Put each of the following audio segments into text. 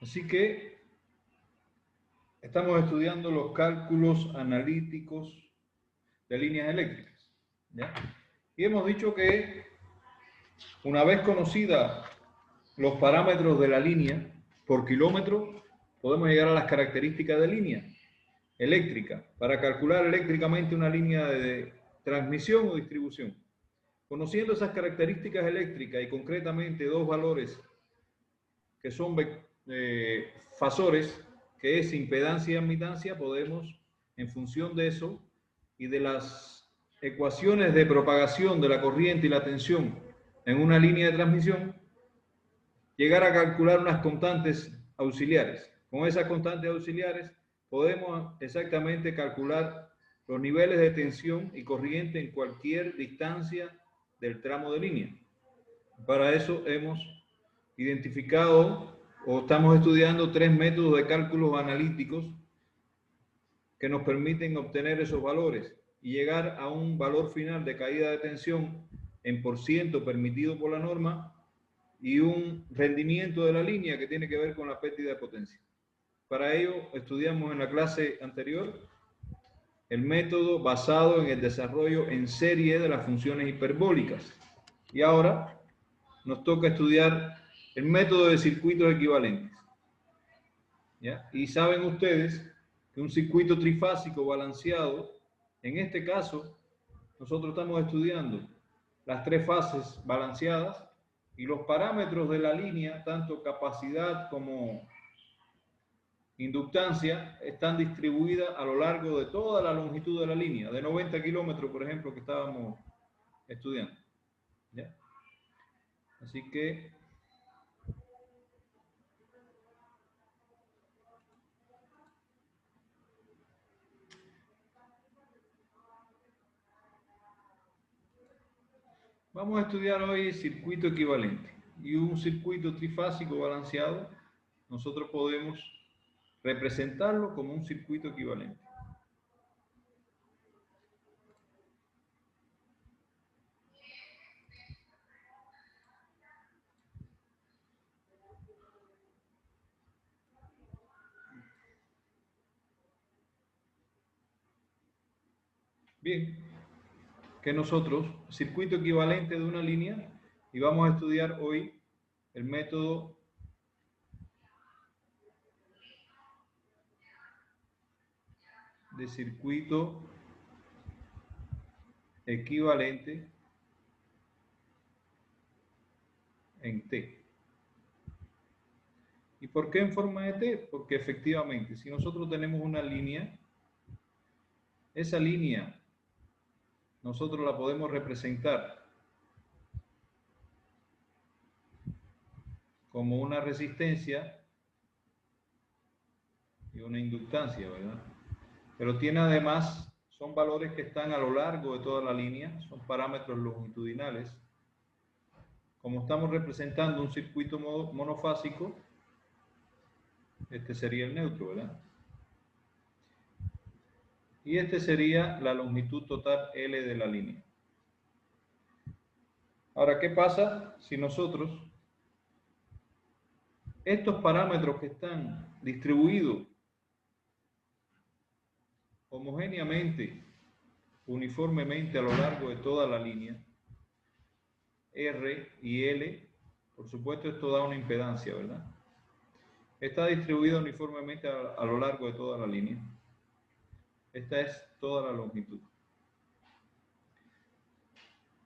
Así que estamos estudiando los cálculos analíticos de líneas eléctricas, ¿ya? Y hemos dicho que una vez conocida los parámetros de la línea por kilómetro, podemos llegar a las características de línea eléctrica para calcular eléctricamente una línea de transmisión o distribución. Conociendo esas características eléctricas y concretamente dos valores que son fasores, que es impedancia y admitancia, podemos, en función de eso y de las ecuaciones de propagación de la corriente y la tensión en una línea de transmisión, llegar a calcular unas constantes auxiliares. Con esas constantes auxiliares podemos exactamente calcular los niveles de tensión y corriente en cualquier distancia del tramo de línea. Para eso hemos identificado o estamos estudiando tres métodos de cálculos analíticos que nos permiten obtener esos valores y llegar a un valor final de caída de tensión en % permitido por la norma y un rendimiento de la línea que tiene que ver con la pérdida de potencia. Para ello estudiamos en la clase anterior el método basado en el desarrollo en serie de las funciones hiperbólicas. Y ahora nos toca estudiar el método de circuitos equivalentes. ¿Ya? Y saben ustedes que un circuito trifásico balanceado, en este caso, nosotros estamos estudiando las tres fases balanceadas y los parámetros de la línea, tanto capacidad como inductancia, están distribuidas a lo largo de toda la longitud de la línea, de 90 kilómetros, por ejemplo, que estábamos estudiando. ¿Ya? Así que vamos a estudiar hoy circuito equivalente. Y un circuito trifásico balanceado, nosotros podemos representarlo como un circuito equivalente. Bien, que nosotros, circuito equivalente de una línea, y vamos a estudiar hoy el método de circuito equivalente en T. ¿Y por qué en forma de T? Porque efectivamente, si nosotros tenemos una línea, esa línea nosotros la podemos representar como una resistencia y una inductancia, ¿verdad? Pero tiene además, son valores que están a lo largo de toda la línea, son parámetros longitudinales. Como estamos representando un circuito monofásico, este sería el neutro, ¿verdad? Y este sería la longitud total L de la línea. Ahora, ¿qué pasa si nosotros estos parámetros que están distribuidos homogéneamente, uniformemente a lo largo de toda la línea, R y L, por supuesto esto da una impedancia, ¿verdad? Está distribuido uniformemente a lo largo de toda la línea. Esta es toda la longitud.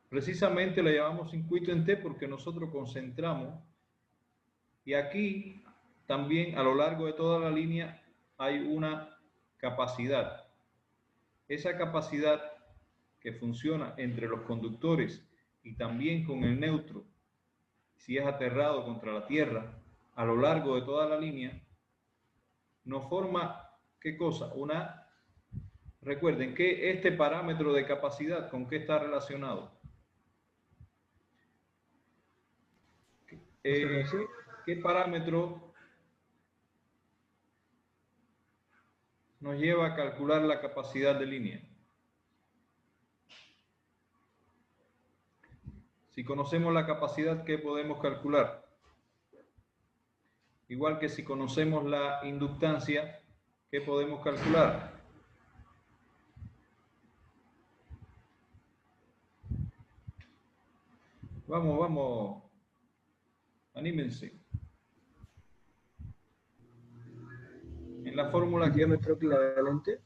Precisamente la llamamos circuito en T porque nosotros concentramos, y aquí también a lo largo de toda la línea hay una capacidad. Esa capacidad que funciona entre los conductores y también con el neutro, si es aterrado contra la Tierra, a lo largo de toda la línea, nos forma, ¿qué cosa? Recuerden que este parámetro de capacidad, ¿con qué está relacionado? ¿Qué parámetro nos lleva a calcular la capacidad de línea? Si conocemos la capacidad, ¿qué podemos calcular? Igual que si conocemos la inductancia, ¿qué podemos calcular? Vamos, vamos, anímense. En la fórmula El que diámetro equivalente.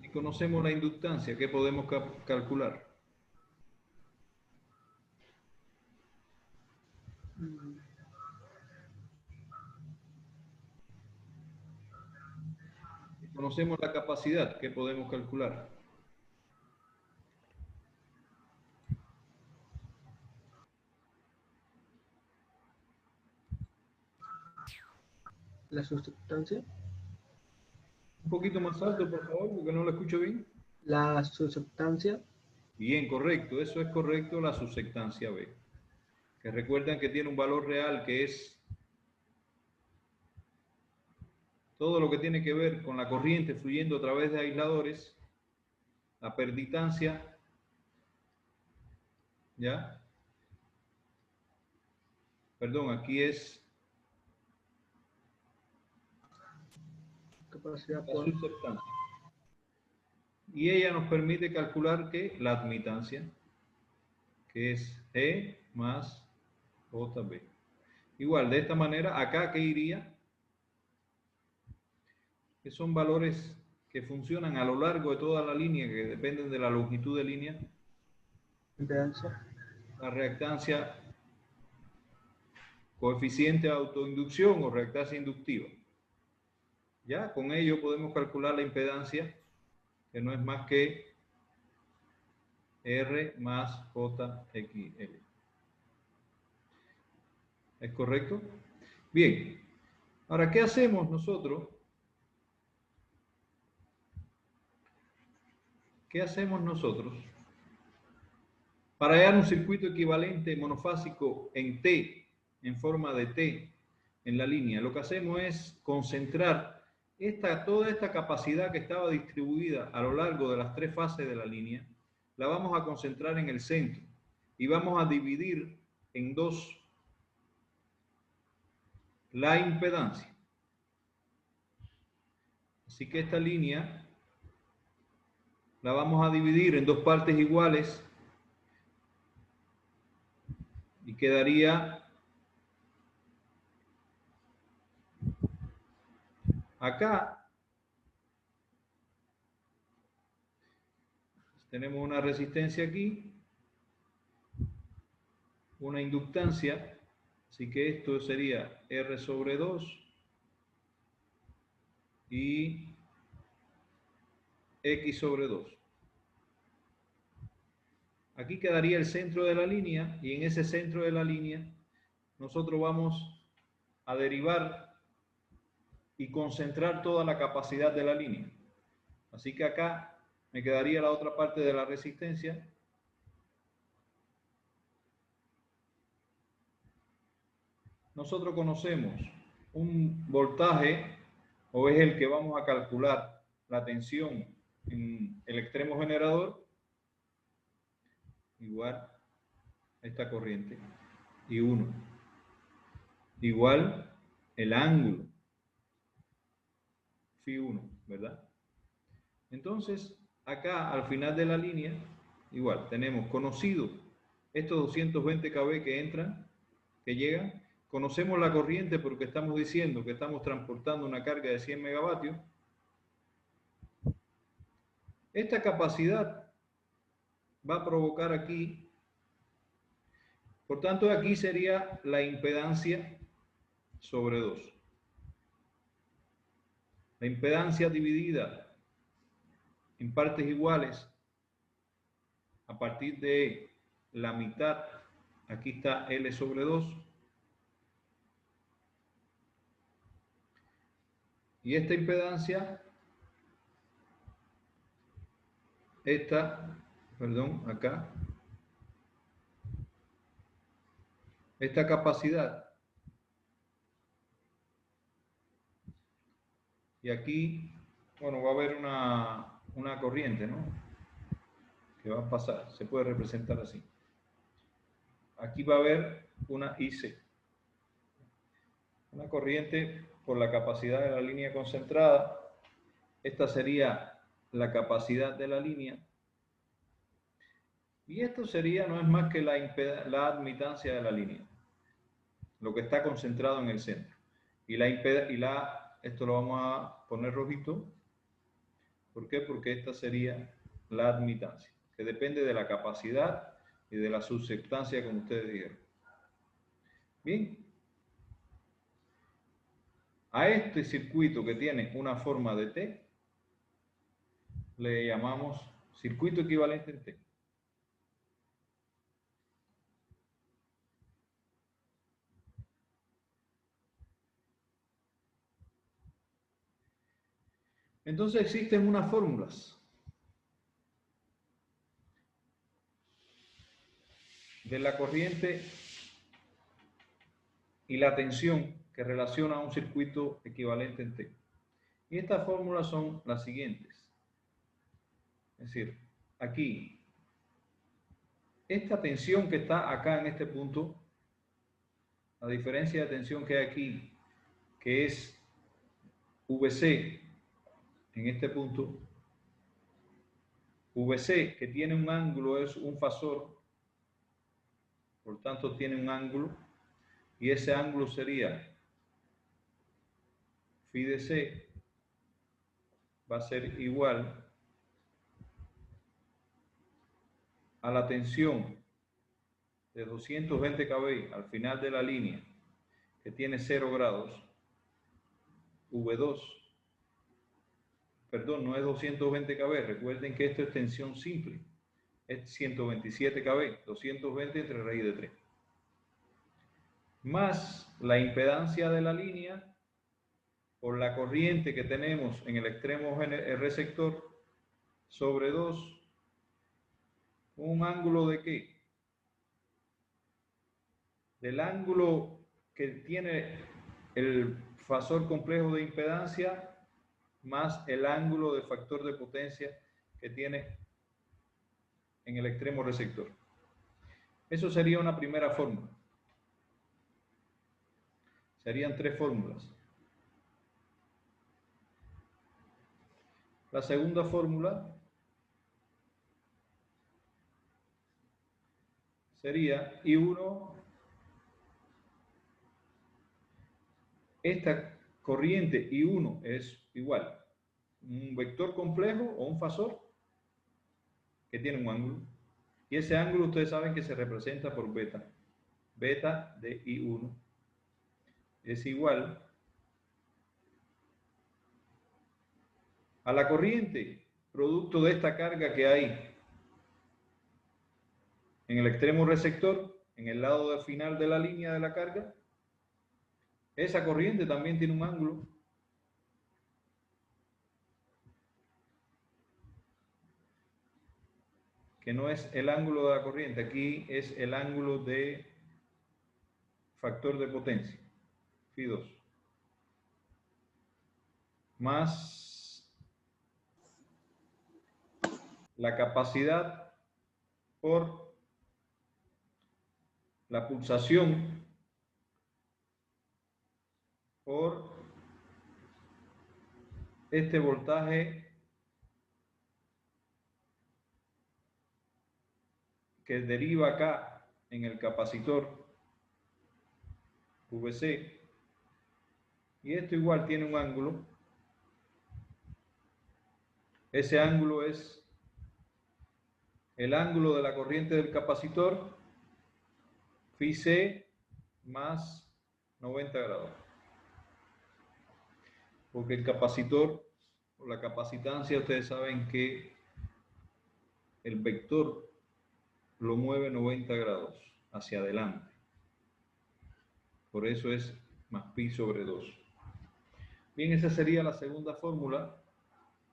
si conocemos la inductancia, ¿qué podemos calcular? Si conocemos la capacidad, ¿qué podemos calcular? La susceptancia. Un poquito más alto, por favor, porque no lo escucho bien. La susceptancia. Bien, correcto, eso es correcto, la susectancia B. Que recuerdan que tiene un valor real que es todo lo que tiene que ver con la corriente fluyendo a través de aisladores, la perditancia, ¿ya? Perdón, aquí es Capacidad la por. susceptancia. Y ella nos permite calcular que la admitancia, que es G más JB. Igual, de esta manera, acá, ¿qué iría? Que son valores que funcionan a lo largo de toda la línea, que dependen de la longitud de línea. Impedancia. La reactancia, coeficiente de autoinducción o reactancia inductiva. Ya, con ello podemos calcular la impedancia, que no es más que R más JXL. ¿Es correcto? Bien. Ahora, ¿qué hacemos nosotros? ¿Qué hacemos nosotros para hallar un circuito equivalente monofásico en T, en forma de T, en la línea? Lo que hacemos es concentrar toda esta capacidad que estaba distribuida a lo largo de las tres fases de la línea, la vamos a concentrar en el centro y vamos a dividir en dos la impedancia. Así que esta línea la vamos a dividir en dos partes iguales y quedaría acá. Tenemos una resistencia aquí, una inductancia, así que esto sería R sobre 2 y X sobre 2. Aquí quedaría el centro de la línea y en ese centro de la línea nosotros vamos a derivar y concentrar toda la capacidad de la línea. Así que acá me quedaría la otra parte de la resistencia. Nosotros conocemos un voltaje, o es el que vamos a calcular la tensión en el extremo generador, igual a esta corriente, y 1. Igual el ángulo, Φ1, ¿verdad? Entonces, acá al final de la línea, igual, tenemos conocido estos 220 kV que entran, que llegan. Conocemos la corriente porque estamos diciendo que estamos transportando una carga de 100 megavatios. Esta capacidad va a provocar aquí, por tanto, aquí sería la impedancia sobre 2. La impedancia dividida en partes iguales a partir de la mitad, aquí está L sobre 2. Y esta impedancia, acá, esta capacidad, y aquí, bueno, va a haber una corriente, ¿no? Que va a pasar, se puede representar así. aquí va a haber una IC, una corriente por la capacidad de la línea concentrada. Esta sería la capacidad de la línea. Y esto sería, no es más que la admitancia de la línea, lo que está concentrado en el centro. Esto lo vamos a poner rojito. ¿Por qué? Porque esta sería la admitancia, que depende de la capacidad y de la susceptancia, como ustedes dijeron. Bien. A este circuito que tiene una forma de T, le llamamos circuito equivalente en T. Entonces existen unas fórmulas de la corriente y la tensión que relaciona a un circuito equivalente en T. Y estas fórmulas son las siguientes. Es decir, aquí, esta tensión que está acá en este punto, la diferencia de tensión que hay aquí, que es VC en este punto, VC que tiene un ángulo es un fasor, por tanto tiene un ángulo, y ese ángulo sería phi de C, va a ser igual a la tensión de 220 kV al final de la línea, que tiene 0 grados, V2, perdón, no es 220 kV, recuerden que esto es tensión simple, es 127 kV, 220 entre raíz de 3, más la impedancia de la línea por la corriente que tenemos en el extremo receptor sobre 2, un ángulo de ¿qué? Del ángulo que tiene el fasor complejo de impedancia más el ángulo de factor de potencia que tiene en el extremo receptor. Eso sería una primera fórmula. Serían 3 fórmulas. La segunda fórmula sería I1. Esta corriente I1 es igual un vector complejo o un fasor que tiene un ángulo. Y ese ángulo ustedes saben que se representa por beta. Beta de I1 es igual a la corriente producto de esta carga que hay en el extremo receptor, en el lado final de la línea de la carga. Esa corriente también tiene un ángulo. Que no es el ángulo de la corriente, aquí es el ángulo de factor de potencia, phi2, más la capacidad por la pulsación por este voltaje que deriva acá en el capacitor VC, y esto igual tiene un ángulo. Ese ángulo es el ángulo de la corriente del capacitor, phi C más 90 grados. Porque el capacitor, o la capacitancia, ustedes saben que el vector lo mueve 90 grados hacia adelante. Por eso es más pi sobre 2. Bien, esa sería la segunda fórmula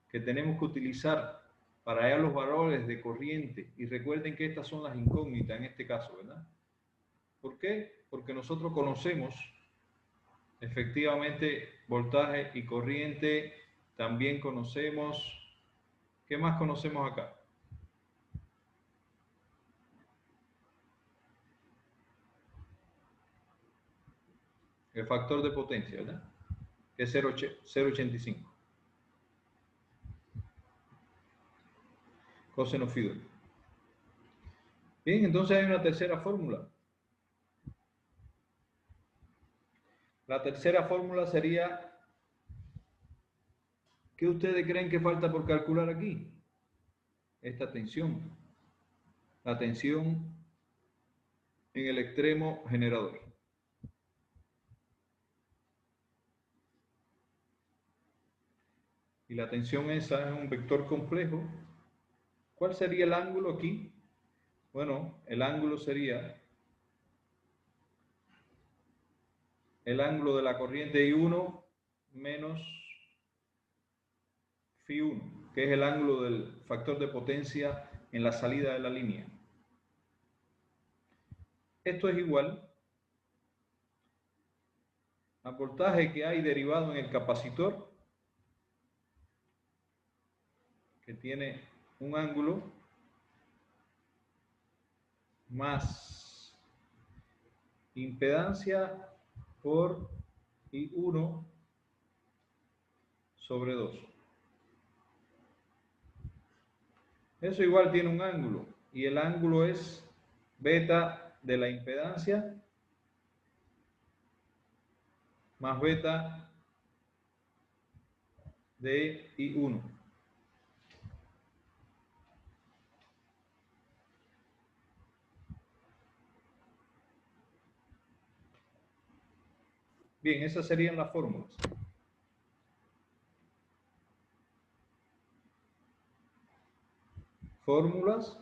que tenemos que utilizar para hallar los valores de corriente. Y recuerden que estas son las incógnitas en este caso, ¿verdad? ¿Por qué? Porque nosotros conocemos efectivamente voltaje y corriente. También conocemos, ¿qué más conocemos acá? el factor de potencia, ¿verdad? Que es 0,85. Coseno phi 2. Bien, entonces hay una tercera fórmula. La tercera fórmula sería, ¿qué ustedes creen que falta por calcular aquí? Esta tensión. La tensión en el extremo generador. Y la tensión esa es un vector complejo. ¿Cuál sería el ángulo aquí? Bueno, el ángulo sería el ángulo de la corriente I1 menos phi 1, que es el ángulo del factor de potencia en la salida de la línea. Esto es igual al voltaje que hay derivado en el capacitor, que tiene un ángulo más impedancia por I1 sobre 2. Eso igual tiene un ángulo, y el ángulo es beta de la impedancia más beta de I1. Bien, esas serían las fórmulas. Fórmulas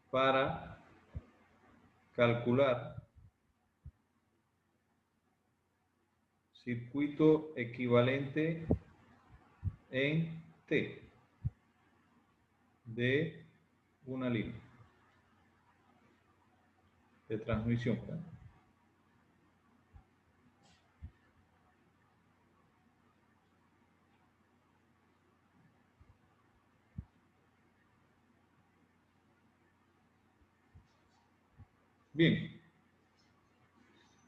para calcular circuito equivalente en T de una línea de transmisión. Bien,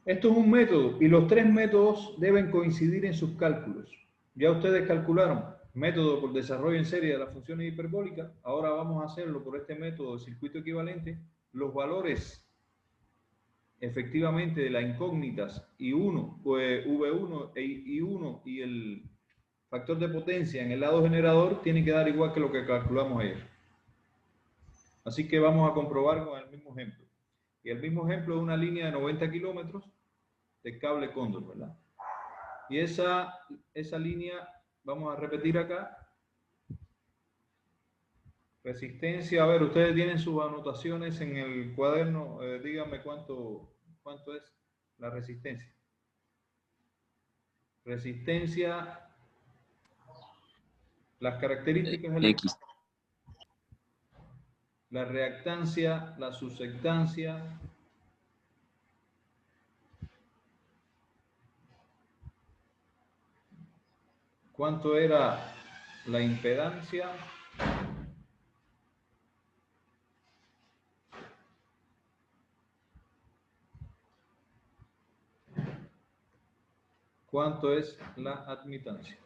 esto es un método y los tres métodos deben coincidir en sus cálculos. Ya ustedes calcularon método por desarrollo en serie de las funciones hiperbólicas. Ahora vamos a hacerlo por este método de circuito equivalente. Los valores efectivamente de las incógnitas I1, pues V1 e I1 y el factor de potencia en el lado generador tienen que dar igual que lo que calculamos ayer. Así que vamos a comprobar con el mismo ejemplo. Y el mismo ejemplo es una línea de 90 kilómetros de cable cóndor, ¿verdad? Y esa línea, vamos a repetir acá. Resistencia, a ver, ustedes tienen sus anotaciones en el cuaderno. Díganme cuánto es la resistencia. Resistencia, las características X. La reactancia, la susectancia, cuánto era la impedancia, cuánto es la admitancia.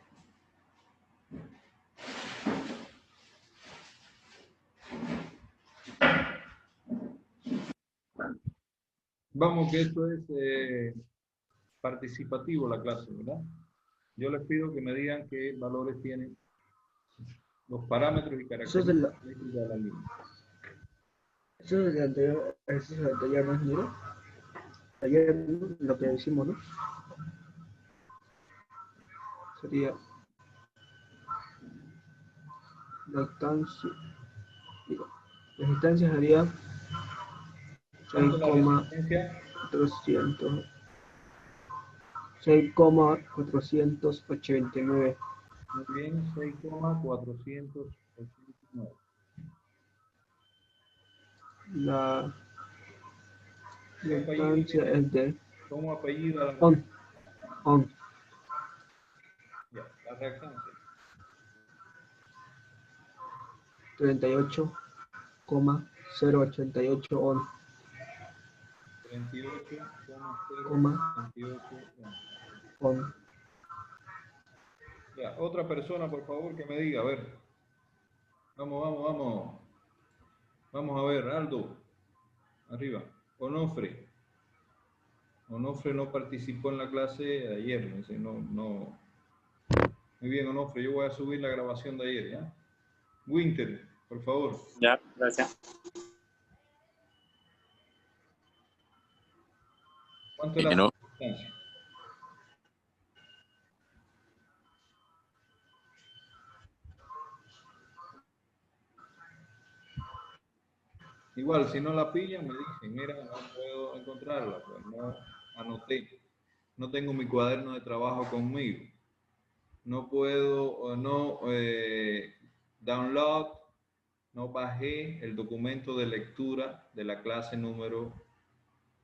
Vamos, que esto es participativo la clase, ¿verdad? Yo les pido que me digan qué valores tienen los parámetros y características de la línea. Eso es el anterior, eso es el anterior, ¿no es negro? Ayer lo que decimos, ¿no? Sería reactancia, digo, resistencia sería 6,489. Muy bien, 6,489. La reactancia es de ¿Cómo apellida la on. Ya, la reactancia? 38,088 ohm. 38,078. con Ya, otra persona, por favor, que me diga, a ver. Vamos, vamos, vamos. Vamos a ver, Aldo. Arriba. Onofre. Onofre no participó en la clase de ayer. No. Muy bien, Onofre. Yo voy a subir la grabación de ayer, ¿ya? Winter, por favor. Ya, gracias. ¿Cuánto es la No. circunstancia? Igual, si no la pillan, me dicen, mira, no puedo encontrarla, pues no anoté. No tengo mi cuaderno de trabajo conmigo. No puedo, no download, no bajé el documento de lectura de la clase número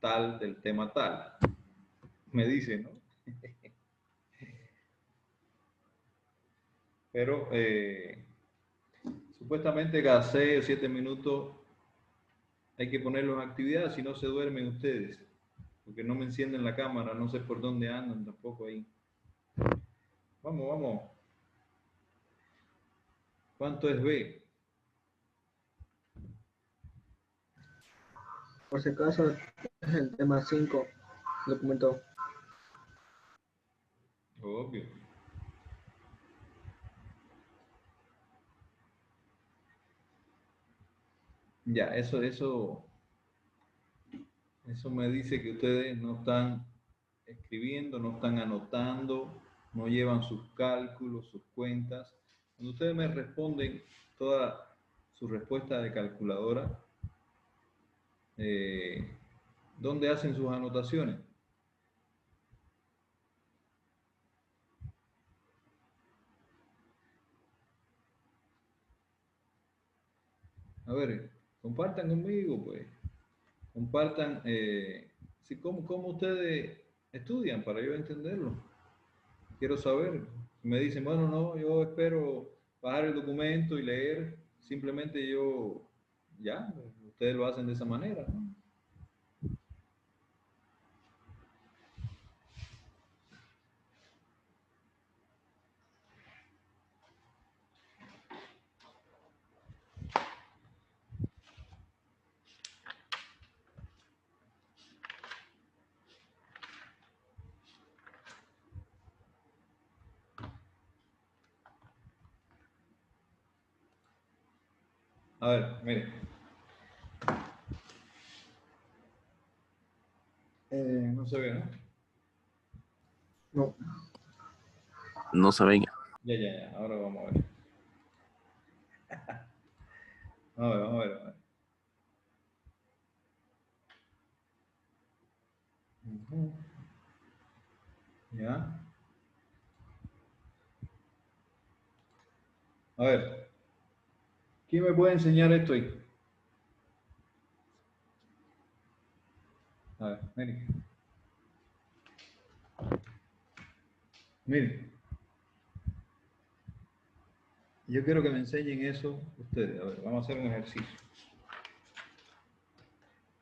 tal, del tema tal. Me dice, ¿no? Pero supuestamente cada 6 o 7 minutos hay que ponerlos en actividad, si no se duermen ustedes, porque no me encienden la cámara, no sé por dónde andan tampoco ahí. Vamos, vamos. ¿Cuánto es B? por si acaso es el tema 5, documento. Obvio. Ya, eso me dice que ustedes no están escribiendo, no están anotando, no llevan sus cálculos, sus cuentas. Cuando ustedes me responden toda su respuesta de calculadora, ¿dónde hacen sus anotaciones? A ver, compartan conmigo, pues. Compartan, sí, cómo ustedes estudian para yo entenderlo. Quiero saber. Me dicen, bueno, no, yo espero bajar el documento y leer. Simplemente yo, ya, ustedes lo hacen de esa manera, ¿no? A ver, mire. No se ve, ¿no? No, No saben. Ya. Ahora vamos a ver. Vamos a ver. Ujú. Ya. A ver. ¿Quién me puede enseñar esto ahí? A ver, mire. Mire. Yo quiero que me enseñen eso ustedes. A ver, vamos a hacer un ejercicio.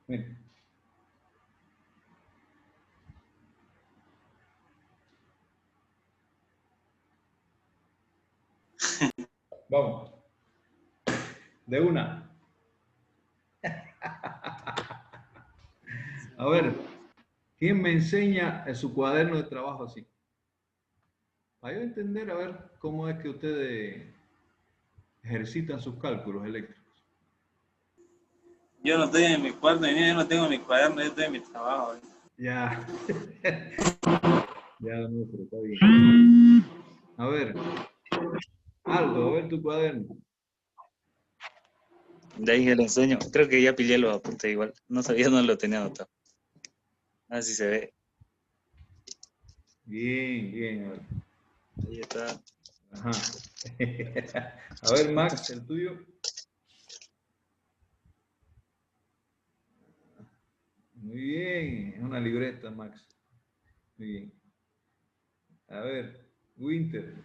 Mire. Vamos. De una. A ver, ¿quién me enseña su cuaderno de trabajo así? Para yo entender, a ver, cómo es que ustedes ejercitan sus cálculos eléctricos. Yo no estoy en mi cuarto, yo no tengo mi cuaderno, yo estoy en mi trabajo. Ya. Ya, no, pero está bien. A ver, Aldo, a ver tu cuaderno. De ahí que le enseño. Creo que ya pillé los apuntes igual. No sabía, no lo tenía anotado. A ver si se ve. Bien, a ver. Ahí está. Ajá. A ver, Max, el tuyo. Muy bien, es una libreta, Max. Muy bien. A ver, Winter.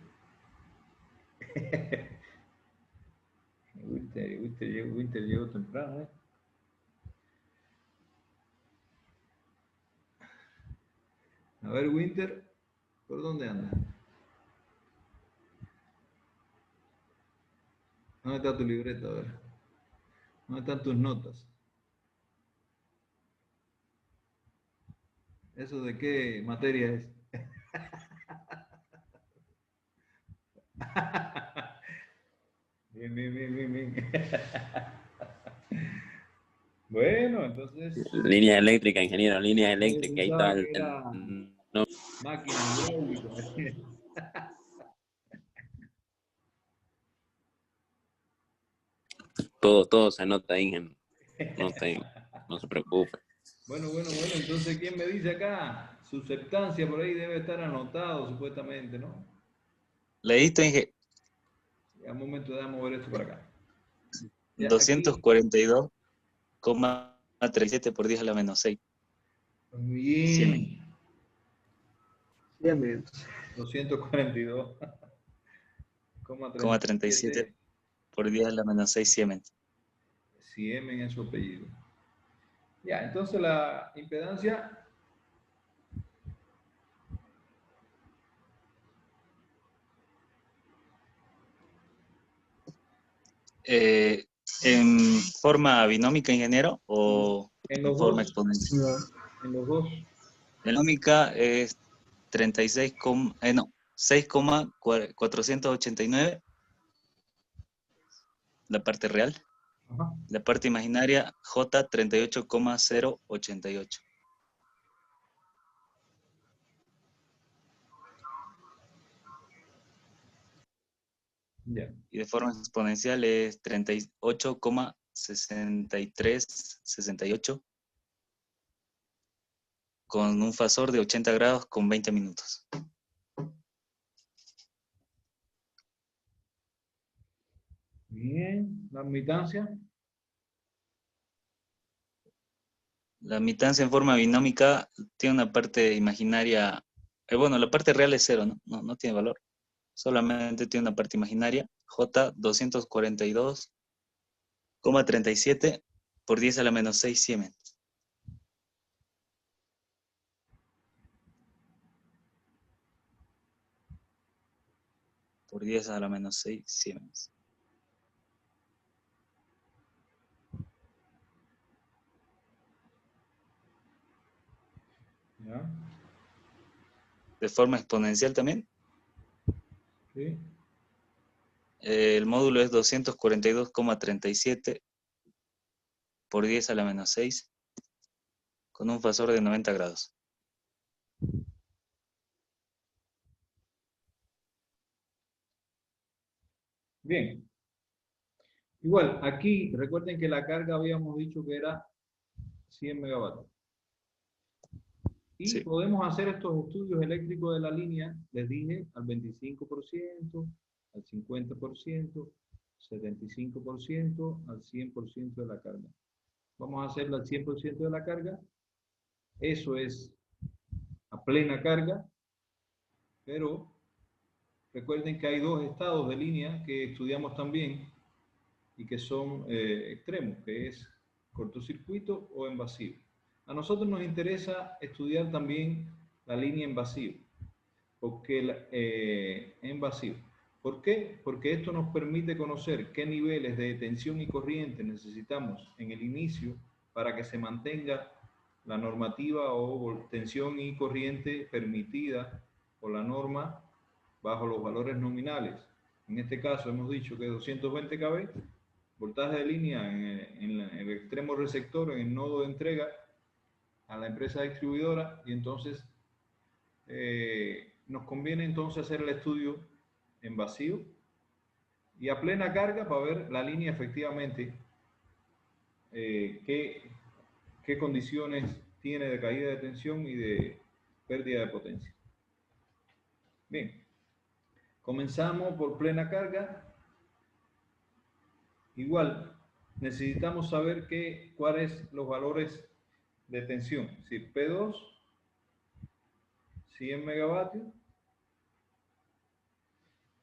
Winter llegó temprano, ¿eh? A ver, Winter, ¿por dónde anda? ¿Dónde está tu libreta? A ver. ¿Dónde están tus notas? ¿Eso de qué materia es? Bien, bien, bien, bien, bien. Bueno, entonces, Línea eléctrica, ingeniero, línea yo eléctrica y pensaba tal. que era No, máquina hidráulica. todo se anota ahí, no se preocupe. Bueno, bueno, bueno, entonces, ¿quién me dice acá? Susceptancia por ahí debe estar anotado, supuestamente, ¿no? Leíste, Inge, Ya, un momento, déjame mover esto para acá. Ya, aquí, 242,37 por 10 a la menos 6 muy Siemens. bien. Siemens. 37 242,37 por 10 a la menos 6 Siemens. Siemens en su apellido. Ya, entonces la impedancia, ¿En forma binómica, ingeniero, o en en los forma dos, exponencial? No. en los dos, Binómica es 36, no, 6,489, la parte real. ajá. La parte imaginaria, J, 38,088. Ya, Y de forma exponencial es 38,6368 con un fasor de 80 grados con 20 minutos. bien, la admitancia, La admitancia en forma binómica tiene una parte imaginaria, bueno, la parte real es cero, ¿no? No tiene valor. Solamente tiene una parte imaginaria, J, 242,37 por 10 a la menos 6 Siemens. Por 10 a la menos 6 Siemens. ya, De forma exponencial también. sí, El módulo es 242,37 por 10 a la menos 6 con un fasor de 90 grados. bien. Igual, aquí recuerden que la carga habíamos dicho que era 100 megavatios. Y Sí. podemos hacer estos estudios eléctricos de la línea, les dije, al 25%, al 50%, 75%, al 100% de la carga. Vamos a hacerlo al 100% de la carga. Eso es a plena carga, pero recuerden que hay dos estados de línea que estudiamos también y que son extremos, que es cortocircuito o en vacío. A nosotros nos interesa estudiar también la línea en vacío, en vacío. ¿Por qué? Porque esto nos permite conocer qué niveles de tensión y corriente necesitamos en el inicio para que se mantenga la normativa o tensión y corriente permitida por la norma bajo los valores nominales. En este caso hemos dicho que 220 kV, voltaje de línea en el extremo receptor, en el nodo de entrega a la empresa distribuidora, y entonces nos conviene entonces hacer el estudio en vacío y a plena carga para ver la línea efectivamente qué condiciones tiene de caída de tensión y de pérdida de potencia. Bien, comenzamos por plena carga. Igual, necesitamos saber cuáles los valores de tensión. Es decir, P2, 100 megavatios.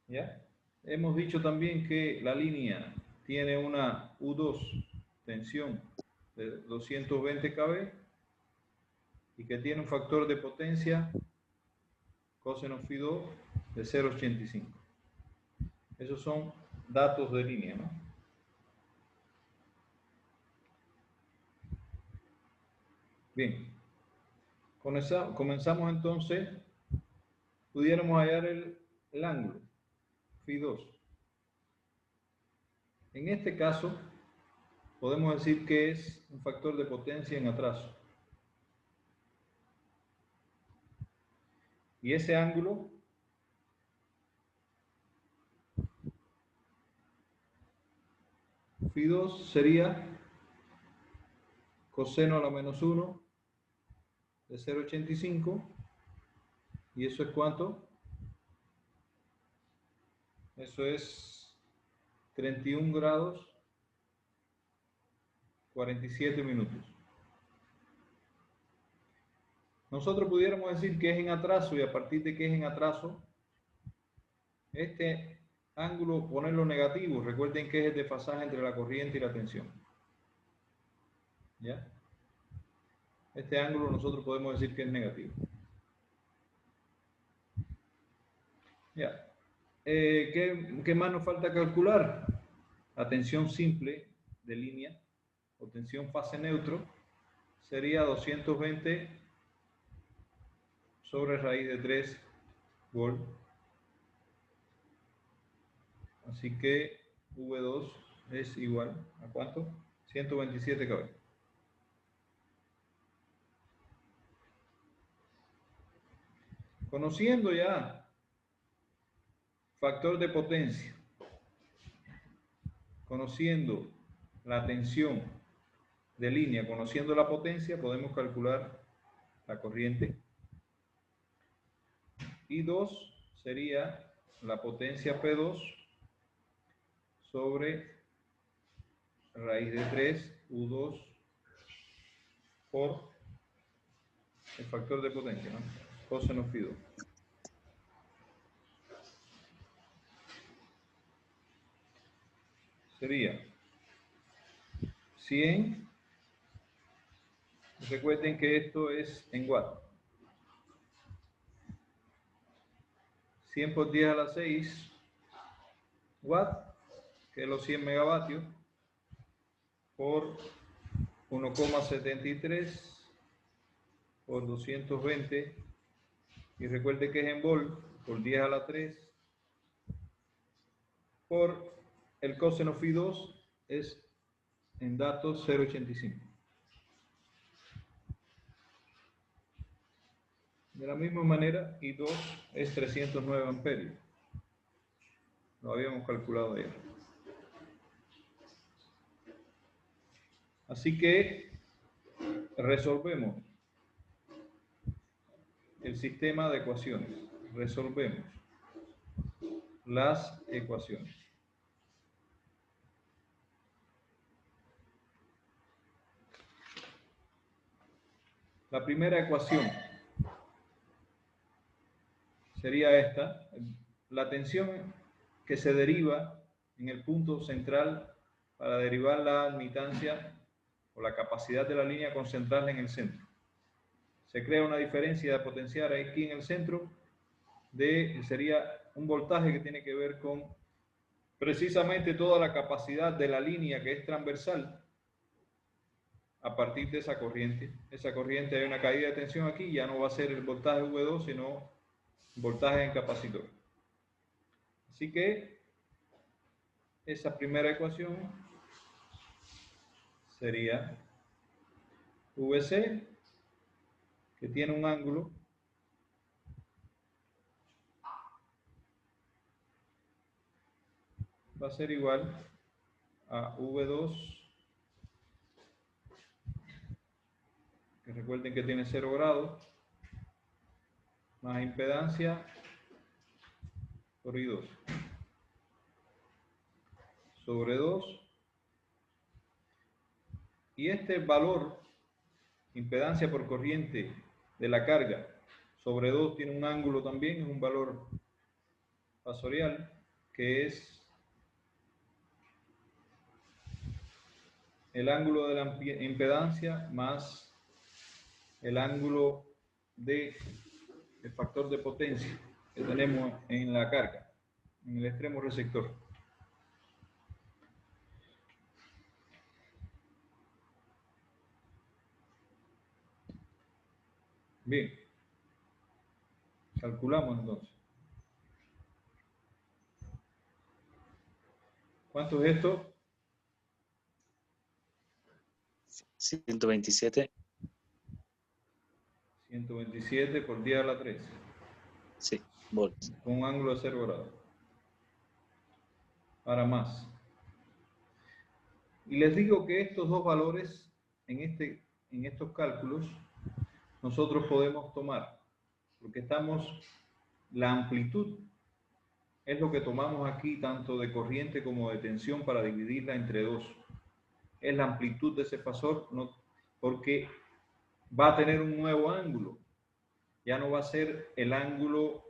¿Ya? Hemos dicho también que la línea tiene una U2 tensión de 220 kV y que tiene un factor de potencia coseno phi 2 de 0,85. Esos son datos de línea, ¿no? Bien. Comenzamos entonces. Pudiéramos hallar el ángulo phi 2. En este caso, podemos decir que es un factor de potencia en atraso. Y ese ángulo phi 2 sería coseno a la menos 1 de 0,85. ¿Y eso es cuánto? Eso es 31 grados 47 minutos. Nosotros pudiéramos decir que es en atraso, y a partir de que es en atraso, este ángulo ponerlo negativo. Recuerden que es el desfasaje entre la corriente y la tensión. ¿Ya? Este ángulo nosotros podemos decir que es negativo. Ya. ¿Qué más nos falta calcular? La tensión simple de línea o tensión fase neutro sería 220 sobre raíz de 3 volt. Así que V2 es igual a ¿cuánto? 127 kV. Conociendo ya factor de potencia, conociendo la tensión de línea, conociendo la potencia, podemos calcular la corriente. I2 sería la potencia P2 sobre raíz de 3 U2 por el factor de potencia, ¿no? Coseno phi 2. Sería 100. Recuerden que esto es en watt. 100 por 10 a la 6 watt, que es los 100 megavatios, por 1,73 por 220. Y recuerde que es en volt, por 10 a la 3, por el coseno phi 2 es en datos 0,85. De la misma manera, I2 es 309 amperios. Lo habíamos calculado ayer. Así que resolvemos el sistema de ecuaciones. Resolvemos las ecuaciones. La primera ecuación sería esta. La tensión que se deriva en el punto central para derivar la admitancia o la capacidad de la línea, concentrarla en el centro. Se crea una diferencia de potencial aquí en el centro, sería un voltaje que tiene que ver con precisamente toda la capacidad de la línea que es transversal a partir de esa corriente. Esa corriente, hay una caída de tensión aquí, ya no va a ser el voltaje V2, sino voltaje en capacitor. Así que esa primera ecuación sería VC, que tiene un ángulo va a ser igual a V2, que recuerden que tiene 0 grados, más impedancia por I2, sobre 2. Y este valor, impedancia por corriente de la carga, sobre 2 tiene un ángulo también, es un valor fasorial, que es el ángulo de la impedancia más el ángulo de el factor de potencia que tenemos en la carga, en el extremo receptor. Bien, calculamos entonces. ¿Cuánto es esto? 127. 127 por 10 a la 3. Sí, volts. Con un ángulo de 0 grados. Ahora más. Y les digo que estos dos valores en estos cálculos nosotros podemos tomar, porque la amplitud es lo que tomamos aquí tanto de corriente como de tensión para dividirla entre dos. Es la amplitud de ese fasor, porque va a tener un nuevo ángulo. Ya no va a ser el ángulo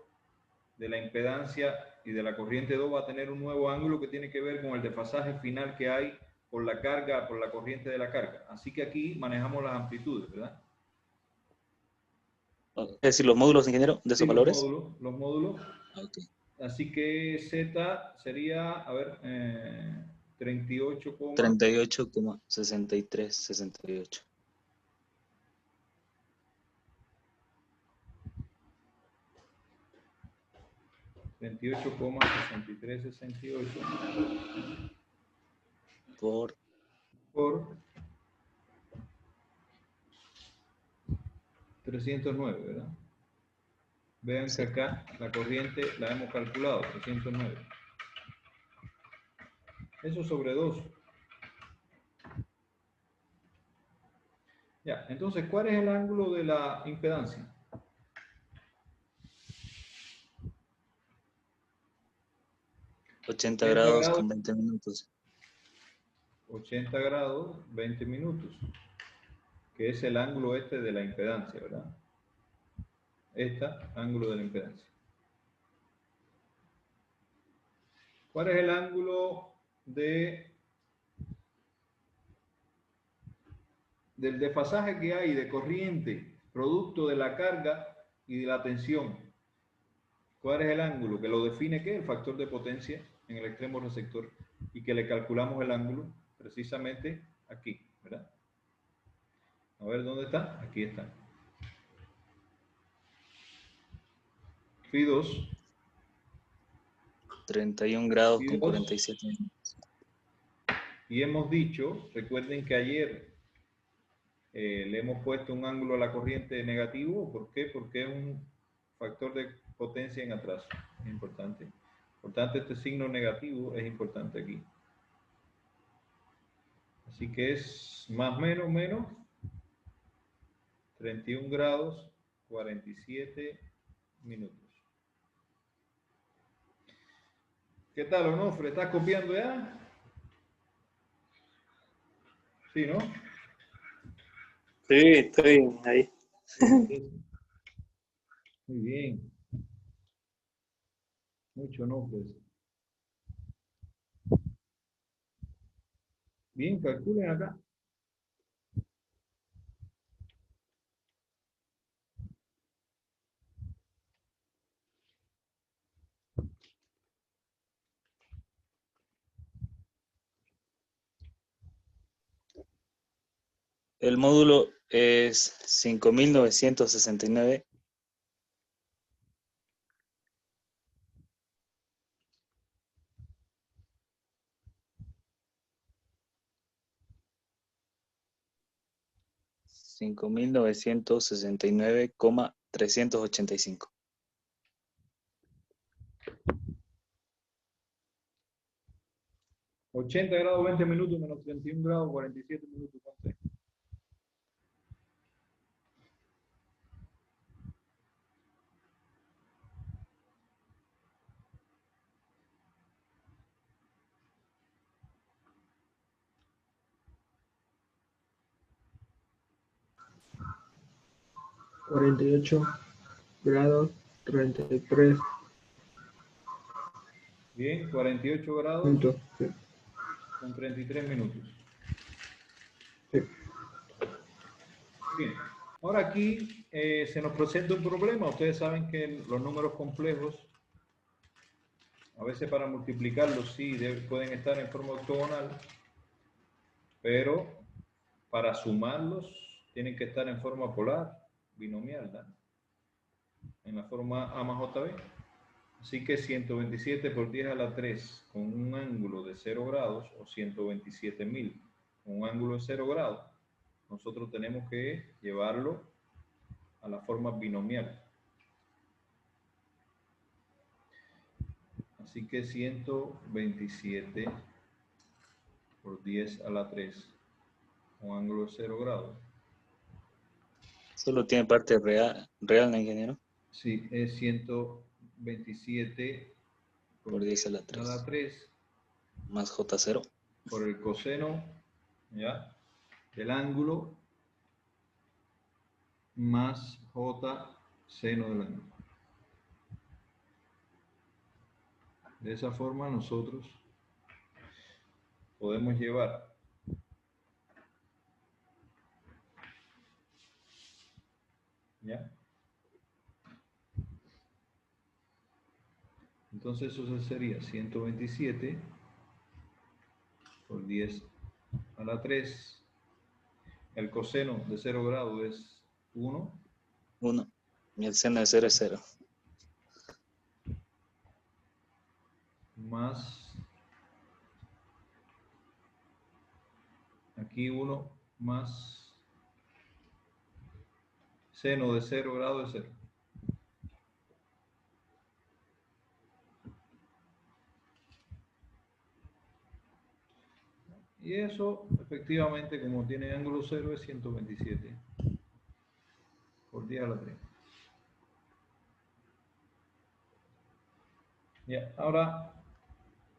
de la impedancia y de la corriente 2, va a tener un nuevo ángulo que tiene que ver con el desfasaje final que hay por la carga, por la corriente de la carga. Así que aquí manejamos las amplitudes, ¿verdad? Es decir, los módulos, ingeniero, de esos Sí, valores. los módulos. Ok. Así que Z sería, a ver, 38, 38,63, 68. 38,6368 Por por 309, ¿verdad? Vean sí. que acá la corriente la hemos calculado, 309. Eso sobre 2. Ya, entonces, ¿cuál es el ángulo de la impedancia? 80 grados con 20 minutos. 80 grados, 20 minutos, que es el ángulo este de la impedancia, ¿verdad? Ángulo de la impedancia. ¿Cuál es el ángulo del desfasaje que hay de corriente, producto de la carga y de la tensión? ¿Cuál es el ángulo? Que lo define, ¿qué? El factor de potencia en el extremo receptor, y que le calculamos el ángulo precisamente aquí, ¿verdad? A ver, ¿dónde está? Aquí está. Phi 2. 31 grados Phi con 2. 47 minutos. Y hemos dicho, recuerden que ayer le hemos puesto un ángulo a la corriente negativo. ¿Por qué? Porque es un factor de potencia en atraso. Es importante. Por tanto, este signo negativo es importante aquí. Así que es más menos 31 grados 47 minutos. ¿Qué tal, Onofre? ¿Estás copiando ya? Sí, ¿no? Sí, estoy ahí. Muy bien. Mucho no, pues. Bien, calculen acá. El módulo es 5.969. $5.969,385. 80 grados 20 minutos menos 31 grados 47 minutos. ¿Cuánto es? $48,33 Bien, 48 grados minutos. Sí, con 33 minutos. sí. Bien, Ahora aquí se nos presenta un problema. Ustedes saben que los números complejos, a veces para multiplicarlos sí pueden estar en forma octogonal, pero para sumarlos tienen que estar en forma polar, binomial, ¿no? En la forma A más JB. Así que 127 por 10 a la 3 con un ángulo de 0 grados o 127.000 con un ángulo de 0 grados, nosotros tenemos que llevarlo a la forma binomial. Así que 127 por 10 a la 3 con ángulo de 0 grados. Solo tiene parte real, ¿no, ingeniero? Sí, es 127 Por 10 a la 3 más J0. por el coseno, ¿ya?, del ángulo más J seno del ángulo. De esa forma nosotros podemos llevar ¿ya? Entonces eso sería 127 por 10 a la 3. El coseno de 0 grados es 1. 1. Y el seno de 0 es 0. Más, aquí 1 más seno de 0 grados es 0. Y eso, efectivamente, como tiene ángulo 0, es 127 por 10 a la 3. Ya, ahora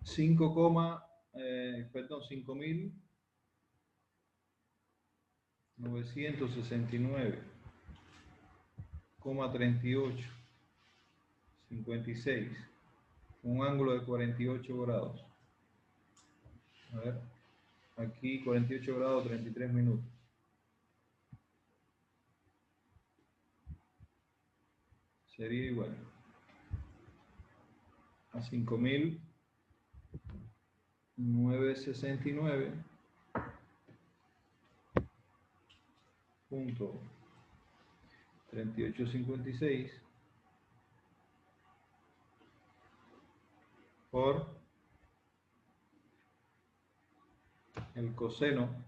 5,969,38,56, un ángulo de 48 grados. A ver, aquí 48 grados, 33 minutos. Sería igual a 5.969.3856 por el coseno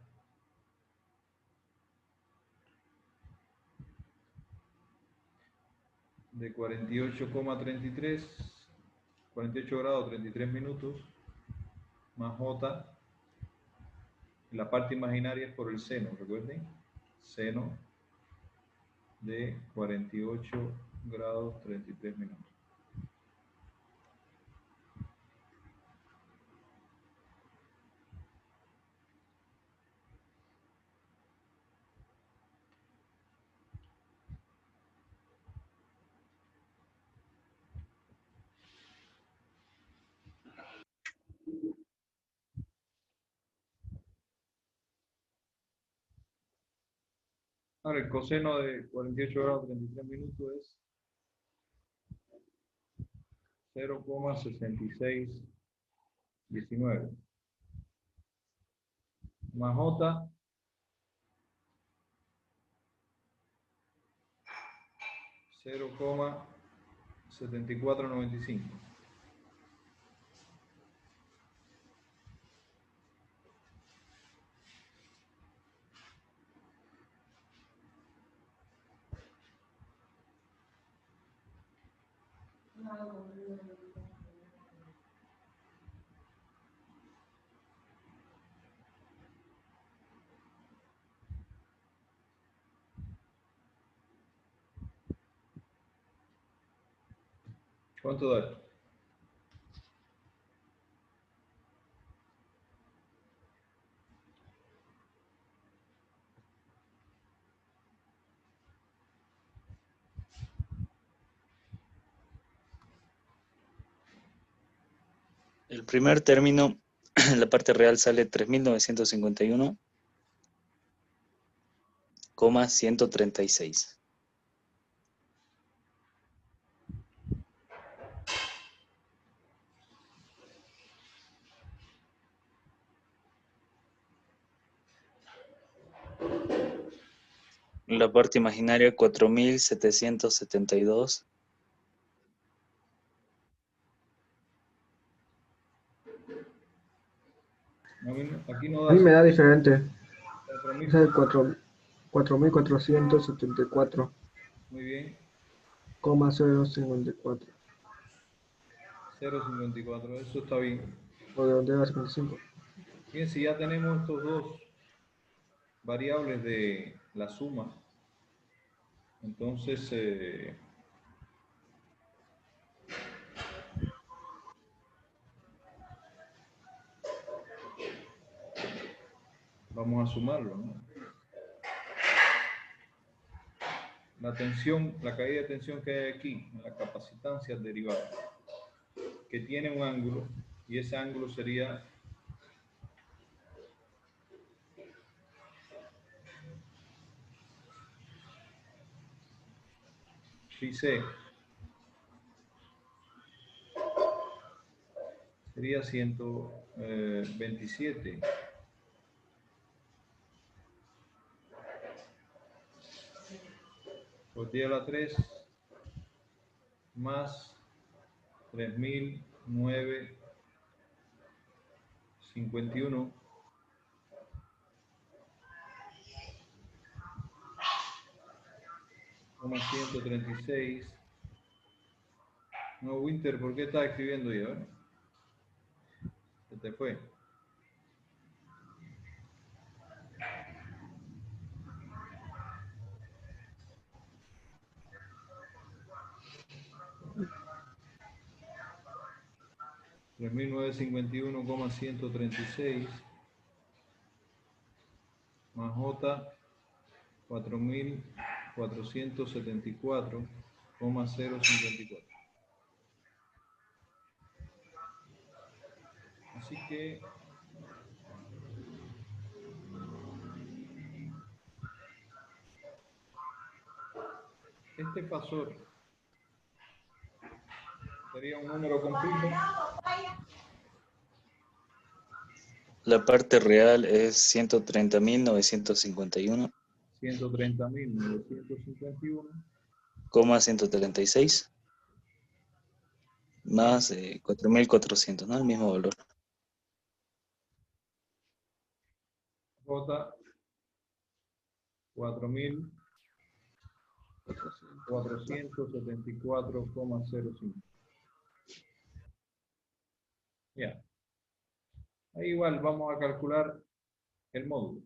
de 48,33, 48 grados, 33 minutos, más J, la parte imaginaria es por el seno, recuerden, seno de 48 grados, 33 minutos. Ahora, el coseno de 48 grados 33 minutos es 0,6619. Más J, 0,7495. ¿Cuánto da esto? El primer término, la parte real sale 3.951. 136. La parte imaginaria 4772. Aquí no A mí me da da diferente. 4.000. Es el 4.474,054. Muy bien. 0.54. Eso está bien. O de donde va 55. Bien, si ya tenemos estos dos variables de la suma, entonces vamos a sumarlo, ¿no? La tensión, la caída de tensión que hay aquí, la capacitancia derivada, que tiene un ángulo, y ese ángulo sería phi c, sería 127. Por 10 a la 3 más 3.951 136. No, Winter, ¿por qué estás escribiendo ya? Se te fue. Tres mil novecientos cincuenta y uno coma 136 más J 4.474,054. Así que este pasor sería un número completo. La parte real es 130.951, 130.951 136 más 4.400, ¿no? El mismo valor. J 4.474,05. Ya. Ahí igual vamos a calcular el módulo.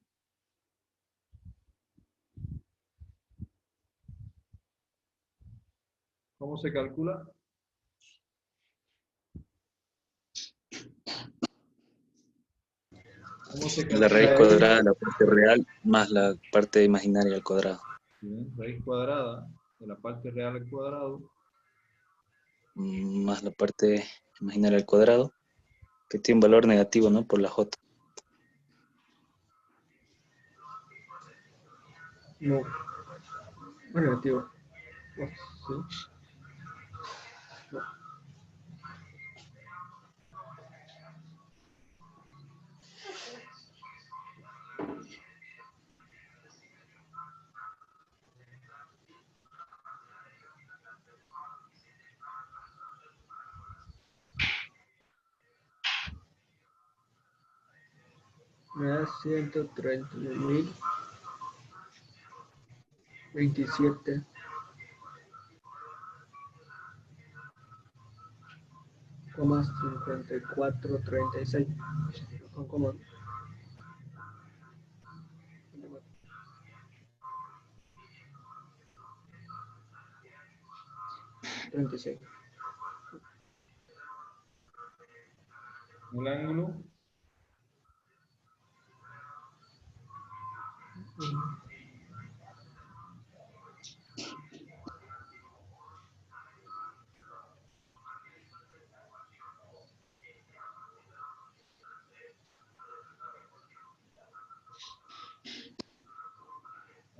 ¿Cómo se calcula? ¿Cómo se La raíz calcula cuadrada de la parte real más la parte imaginaria al cuadrado. Bien, raíz cuadrada de la parte real al cuadrado Más la parte imaginaria al cuadrado, que tiene un valor negativo, ¿no? Por la J. No. Más negativo. No, sí. No. Me da 130.027,5436. Con coma. 36. el ángulo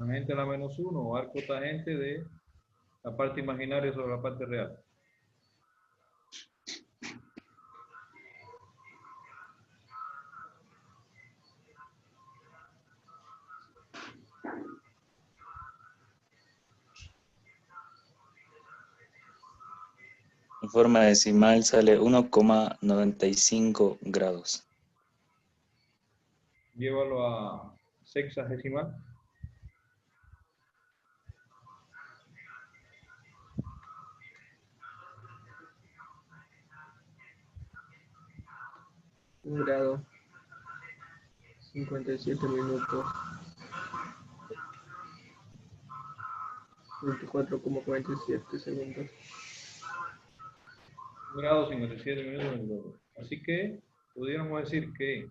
Tangente a la menos 1 o arco tangente de la parte imaginaria sobre la parte real. En forma decimal sale 1,95 grados. Llévalo a sexagesimal. Un grado, 57 minutos, 24,47 segundos. 1 grado 57 minutos en globo. Así que pudiéramos decir que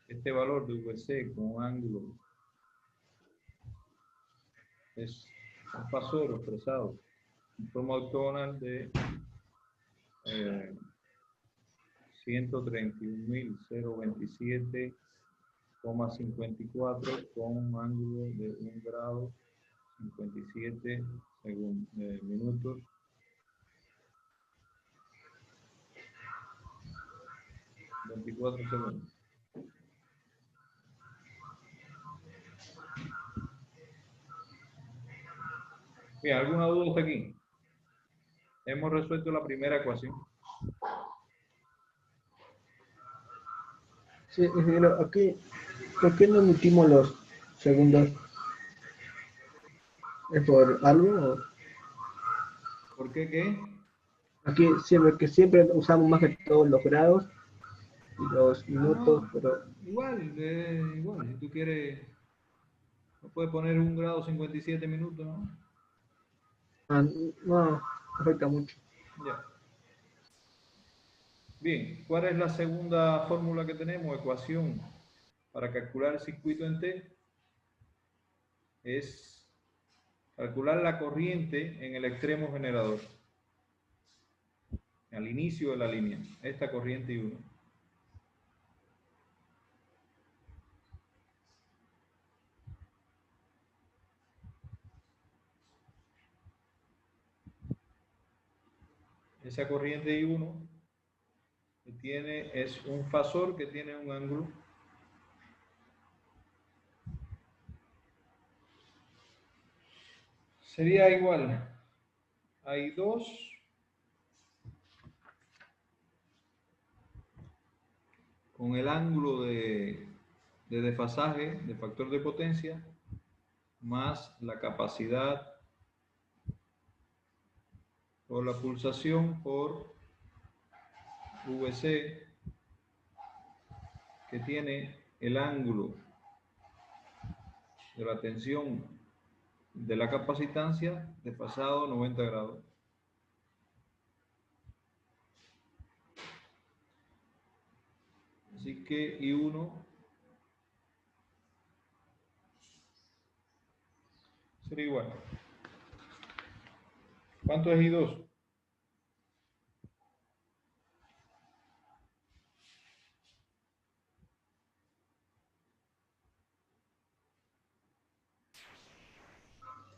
este valor de VC con un ángulo es un fasor expresado en forma octogonal de 131.027,54 con un ángulo de 1 grado 57 minutos. $24. Bien, ¿alguna duda hasta aquí? Hemos resuelto la primera ecuación. Sí, ingeniero, aquí, ¿por qué no emitimos los segundos? ¿Es por algo? O ¿Por qué qué? aquí siempre usamos más que todos los grados y los minutos, No, pero igual, si tú quieres, no puedes poner 1 grado 57 minutos, ¿no? no afecta mucho. Ya. Bien, ¿cuál es la segunda fórmula que tenemos? Ecuación para calcular el circuito en T. Es calcular la corriente en el extremo generador. Al inicio de la línea. Esta corriente I1. Esa corriente I1 es un fasor que tiene un ángulo sería igual a I2 con el ángulo de desfasaje de factor de potencia más la capacidad o la pulsación por VC que tiene el ángulo de la tensión de la capacitancia desfasado 90 grados. Así que I1 sería igual. ¿Cuánto es I2?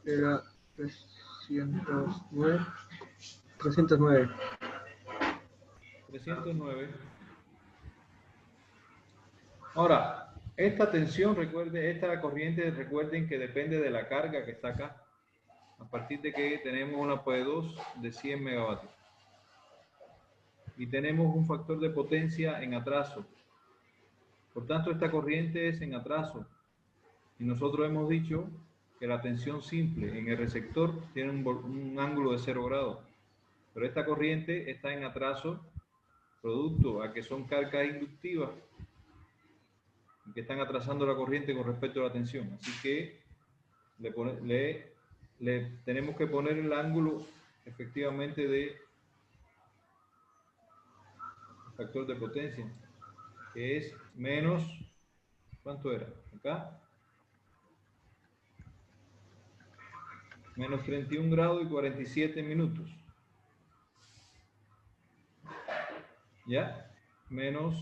Era 309. 309. 309. Ahora, esta tensión, esta corriente, recuerden que depende de la carga que está acá. A partir de que tenemos una P2 de 100 megavatios. Y tenemos un factor de potencia en atraso. Por tanto, esta corriente es en atraso. Y nosotros hemos dicho que la tensión simple en el receptor tiene un ángulo de 0 grados. Pero esta corriente está en atraso producto a que son cargas inductivas que están atrasando la corriente con respecto a la tensión. Así que le tenemos que poner el ángulo efectivamente de factor de potencia, que es menos, ¿cuánto era? Acá, menos 31 grados y 47 minutos. ¿Ya? Menos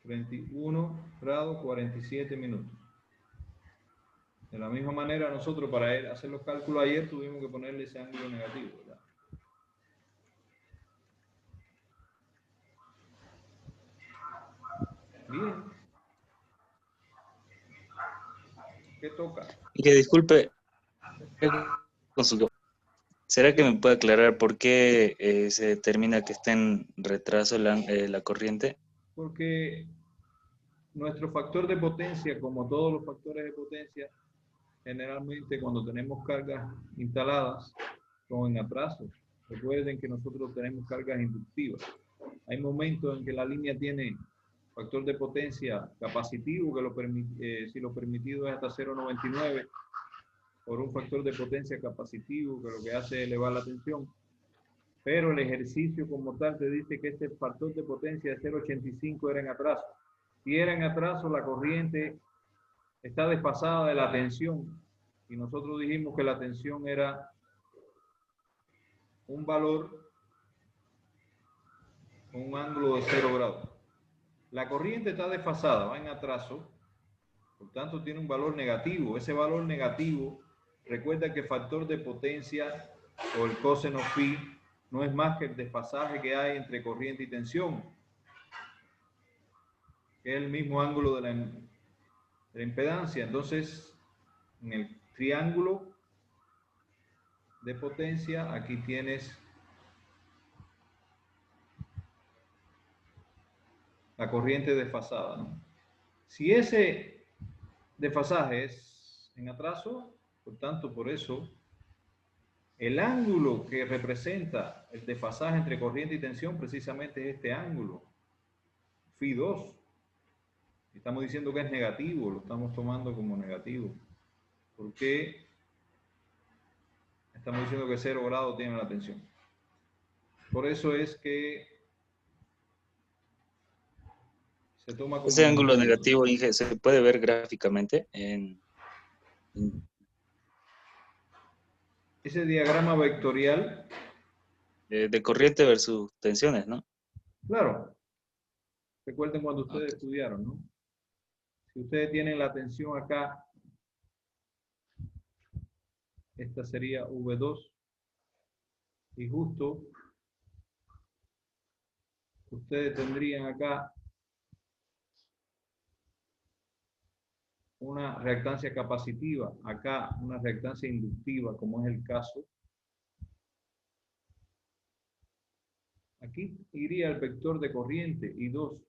31 grados 47 minutos. De la misma manera, nosotros para hacer los cálculos ayer tuvimos que ponerle ese ángulo negativo, ¿verdad? Bien. ¿Qué toca? Y que disculpe, consultor, ¿será que me puede aclarar por qué se determina que está en retraso la corriente? Porque nuestro factor de potencia, como todos los factores de potencia, generalmente cuando tenemos cargas instaladas, son en atraso. Recuerden que nosotros tenemos cargas inductivas. Hay momentos en que la línea tiene factor de potencia capacitivo, que si lo permitido es hasta 0,99, por un factor de potencia capacitivo, que lo que hace es elevar la tensión. Pero el ejercicio como tal te dice que este factor de potencia de 0,85 era en atraso. Si era en atraso, la corriente está desfasada de la tensión. Y nosotros dijimos que la tensión era un valor con un ángulo de 0 grados. La corriente está desfasada, va en atraso, por tanto tiene un valor negativo. Ese valor negativo, recuerda que el factor de potencia o el coseno phi no es más que el desfasaje que hay entre corriente y tensión, que es el mismo ángulo de la impedancia. Entonces, en el triángulo de potencia, aquí tienes la corriente desfasada, ¿no? Si ese desfasaje es en atraso, por tanto, por eso, el ángulo que representa el desfasaje entre corriente y tensión precisamente es este ángulo, phi 2. Estamos diciendo que es negativo, lo estamos tomando como negativo. ¿Por qué estamos diciendo que 0 grados tiene la tensión? Por eso es que se toma como Ese ángulo negativo, Inge, ¿se puede ver gráficamente ese diagrama vectorial? De corriente versus tensiones, ¿no? Claro. Recuerden cuando ustedes Ok. estudiaron, ¿no? Si ustedes tienen la tensión acá, esta sería V2, y justo ustedes tendrían acá una reactancia capacitiva, acá una reactancia inductiva, como es el caso. Aquí iría el vector de corriente, I2,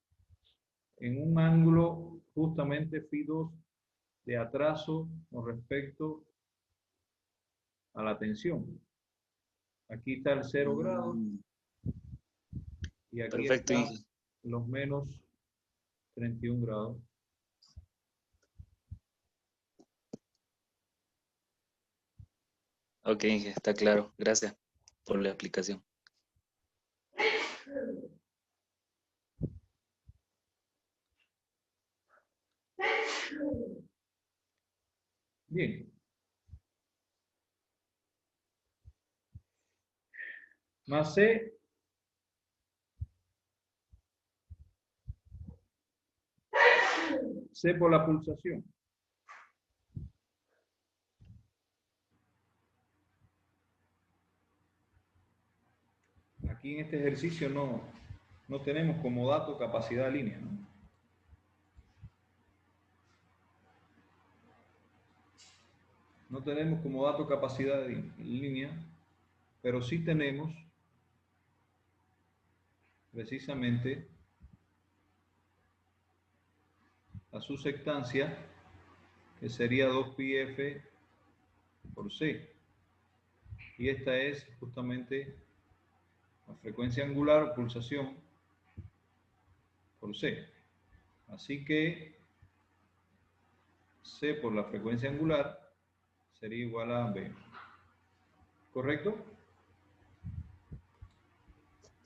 en un ángulo justamente phi 2 de atraso con respecto a la tensión. Aquí está el 0 grado y aquí Perfecto, están Inge. los menos 31 grados. Ok, Inge, está claro. Gracias por la explicación. Bien. Más C por la pulsación. Aquí en este ejercicio no tenemos como dato capacidad de línea, ¿no? No tenemos como dato capacidad de línea, pero sí tenemos precisamente la susectancia, que sería 2πf por C. Y esta es justamente la frecuencia angular o pulsación por C. Así que C por la frecuencia angular sería igual a B. ¿Correcto?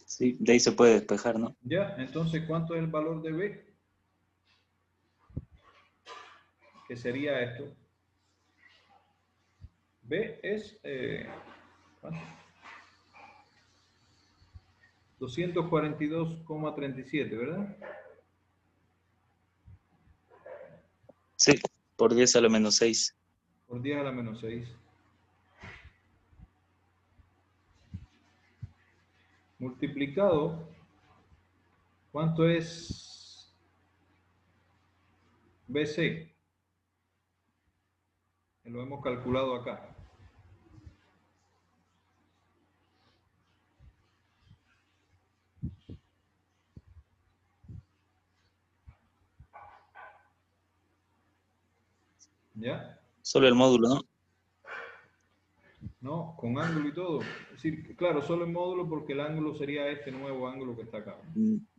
Sí, de ahí se puede despejar, ¿no? Ya, entonces, ¿cuánto es el valor de B? ¿Qué sería esto? B es 242,37, ¿verdad? Sí, por 10 a la menos 6. por 10 a la menos 6. Multiplicado, ¿cuánto es BC? Que lo hemos calculado acá. ¿Ya? Solo el módulo, ¿no? No, con ángulo y todo. Es decir, claro, solo en módulo porque el ángulo sería este nuevo ángulo que está acá.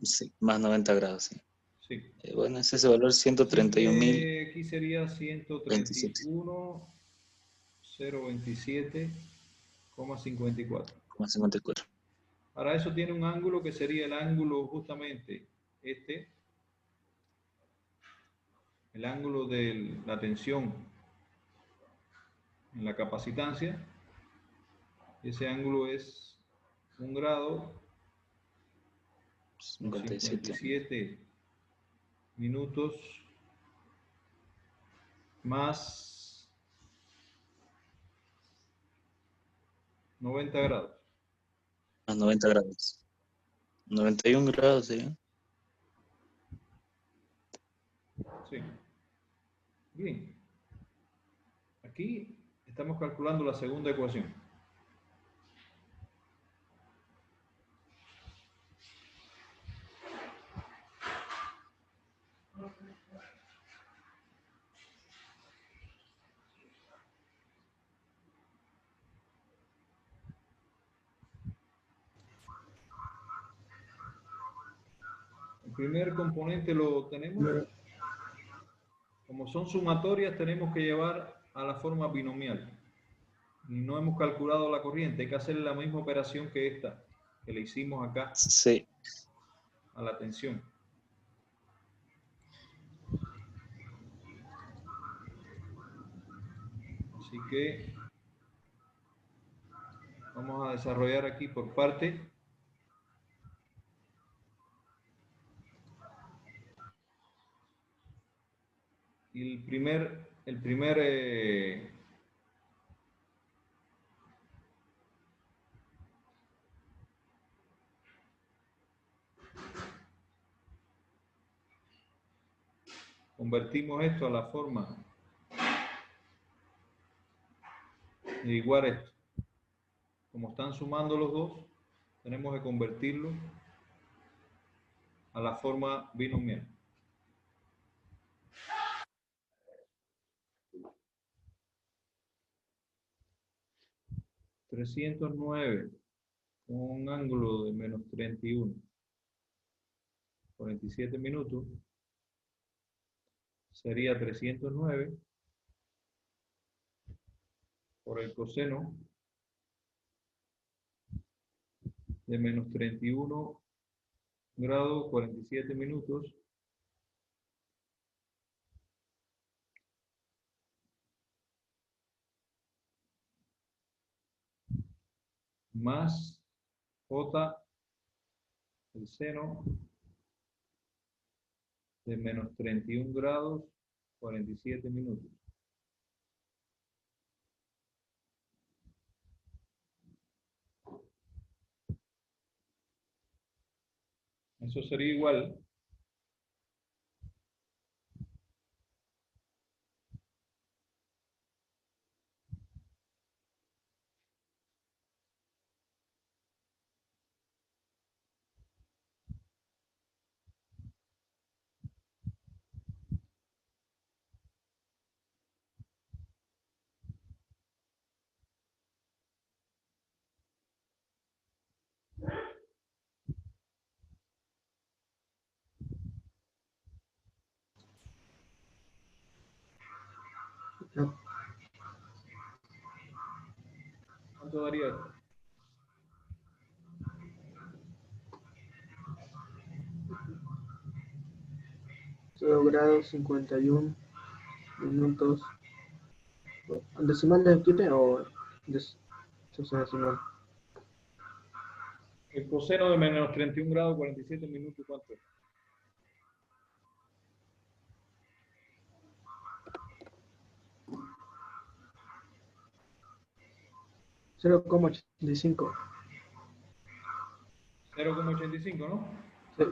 Sí, más 90 grados, sí. Sí. Bueno, es ese valor 131.027. Aquí sería 131.027,54. 54. Ahora eso tiene un ángulo que sería el ángulo justamente este, el ángulo de la tensión en la capacitancia. Ese ángulo es 1 grado con 57. 57 minutos más 90 grados. Más 90 grados. 91 grados, sí. Sí. Bien. Aquí estamos calculando la segunda ecuación. El primer componente lo tenemos. Como son sumatorias, tenemos que llevar a la forma binomial. No hemos calculado la corriente, hay que hacer la misma operación que esta, que le hicimos acá Sí. a la tensión. Así que vamos a desarrollar aquí por parte. Y el primer convertimos esto a la forma de igual esto. Como están sumando los dos, tenemos que convertirlo a la forma binomial. ...309... con un ángulo de menos 31... 47 minutos... sería 309... por el coseno de menos 31 grados 47 minutos más J, el seno de menos 31 grados 47 minutos. Eso sería igual No, ¿cuánto daría esto? cero grados 51 minutos. ¿En decimal le quiere o decimal? El coseno de menos 31 grados 47 minutos, ¿cuánto es? 0,85. 0,85, ¿no? Sí.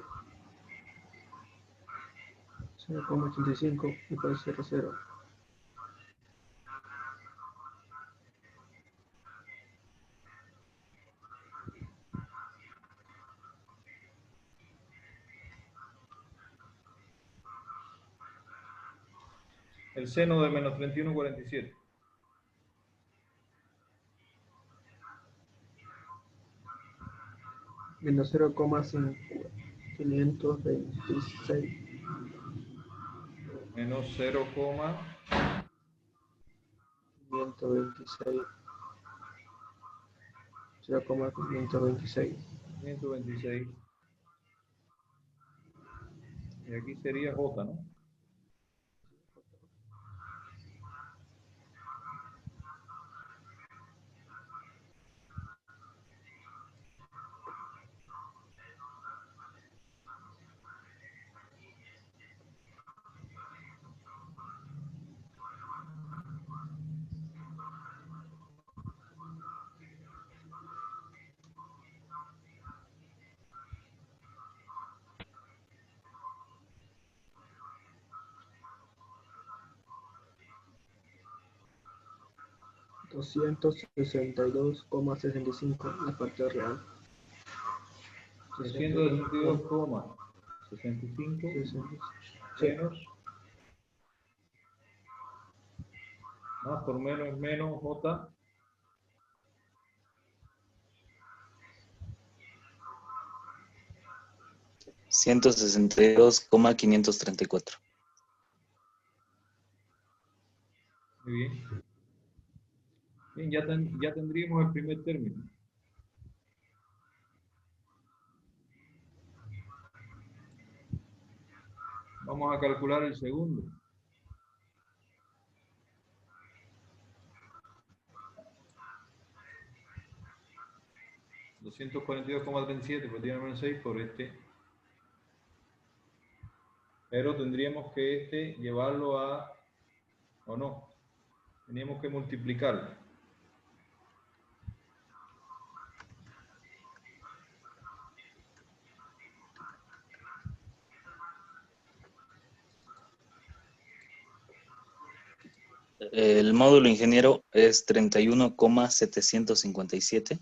0,85 y por 00. El seno de menos 31,47. Menos 0,526. Menos 0,526. 526. 0,526. Y aquí sería J, ¿no? $262,65 la parte real. 262,65 menos, más por menos, menos J, $162,534. muy bien. Bien, ya tendríamos el primer término. Vamos a calcular el segundo. $242,37 por 10 menos 6 por este. Pero tendríamos que llevarlo a, o no, teníamos que multiplicarlo. El módulo ingeniero es 31,757.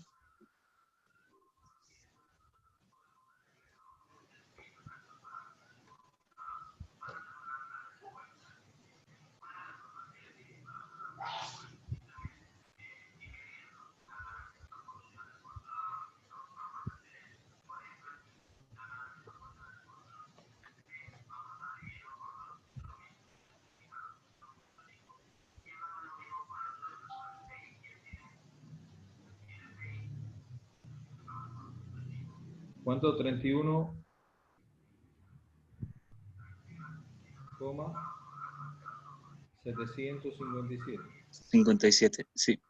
¿Cuánto? 31,757. 57, sí.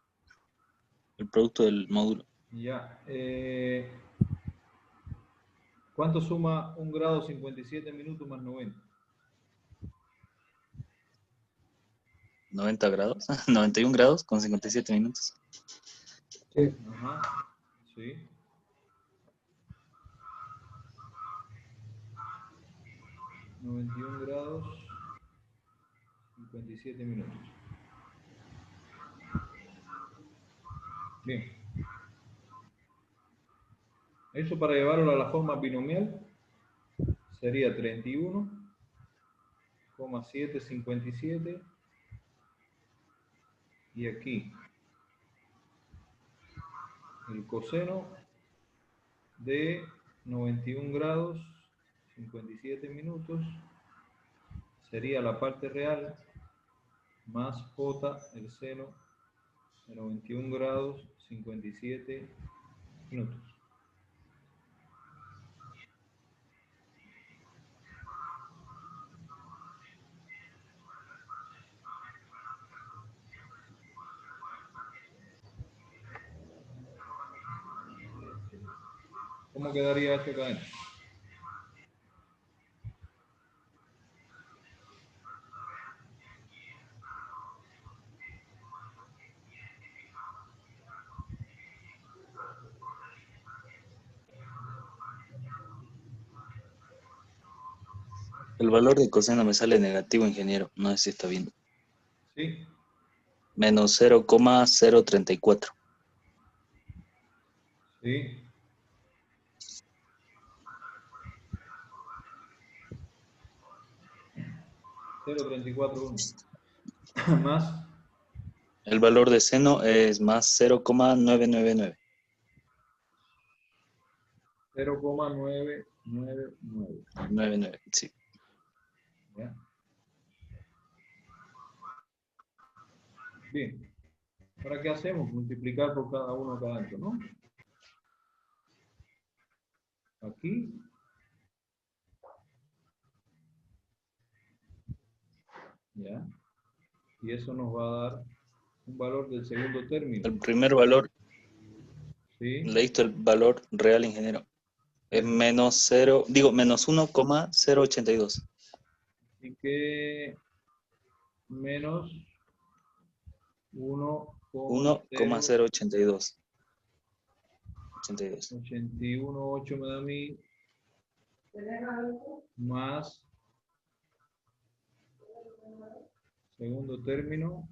El producto del módulo. Ya. ¿Cuánto suma 1 grado 57 minutos más 90? 90 grados. 91 grados con 57 minutos. Sí. Ajá. Sí. 91 grados 57 minutos. Bien. Eso para llevarlo a la forma binomial sería 31,757 y aquí el coseno de 91 grados 57 minutos sería la parte real más J, el seno de 91 grados 57 minutos. ¿Cómo quedaría esta cadena? El valor de coseno me sale negativo, ingeniero. No sé si está bien. ¿Sí? Menos 0,034. ¿Sí? Cero treinta y cuatro uno. Más El valor de seno es más 0,999. 0,999. 99, sí. ¿Ya? Bien. ¿Ahora qué hacemos? Multiplicar por cada uno cada ancho, ¿no? Aquí. ¿Ya? Y eso nos va a dar un valor del segundo término. El primer valor, ¿Sí? leíste el valor real, ingeniero. Es menos 0, digo, menos 1,082. Así que menos 1,082. 82. 1,81,8 me da a mí, más segundo término,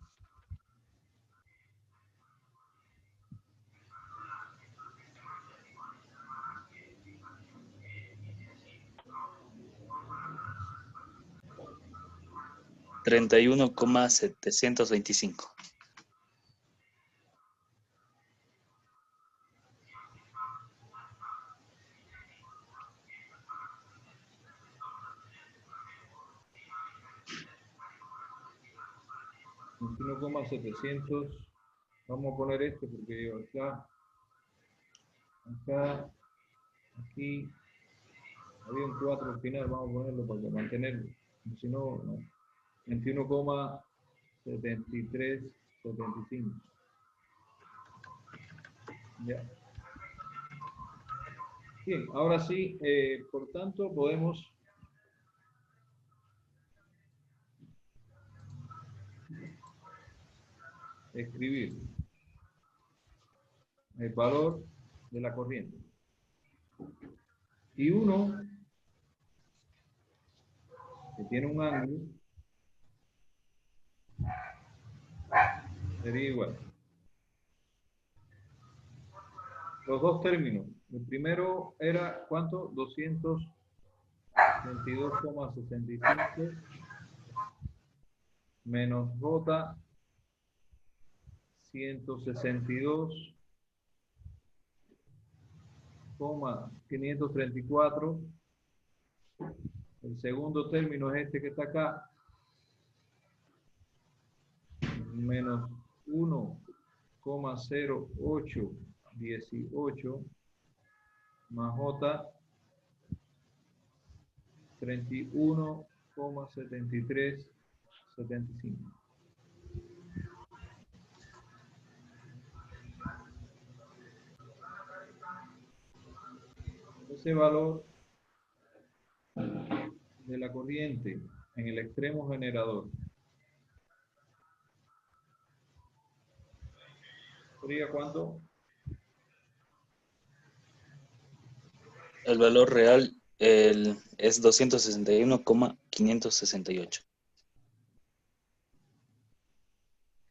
$31,725. $21,700. Vamos a poner este porque acá, aquí, había un 4 al final, vamos a ponerlo para mantenerlo. Si no, no. 21,7375. Ya. Bien, ahora sí, por tanto, podemos escribir el valor de la corriente. Y uno que tiene un ángulo sería igual. Los dos términos. El primero era, ¿cuánto? 222,65 menos J 162,534. El segundo término es este que está acá, menos 1,0818 más J 31,7375. Ese valor de la corriente en el extremo generador sería ¿cuánto? El valor real es 261,568.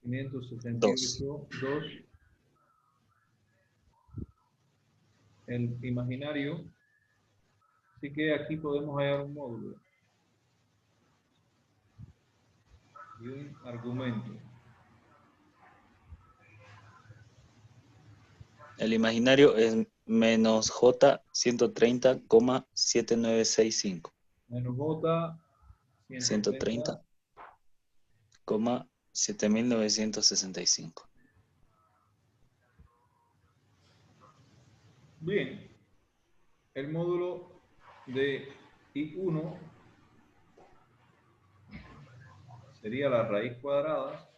568,2. El imaginario. Así que aquí podemos hallar un módulo y un argumento. El imaginario es menos J 130,7965. Menos J 130,7965. Bien. El módulo de I1 sería la raíz cuadrada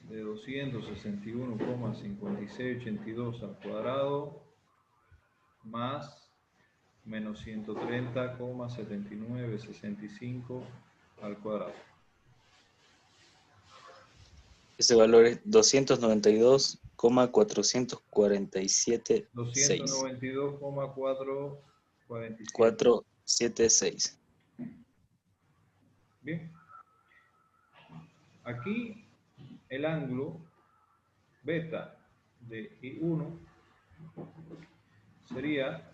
de 261,5682 al cuadrado más menos 130,7965 al cuadrado. Ese valor es 292,447,6. 292,447. 476. Bien. Aquí el ángulo beta de I1 sería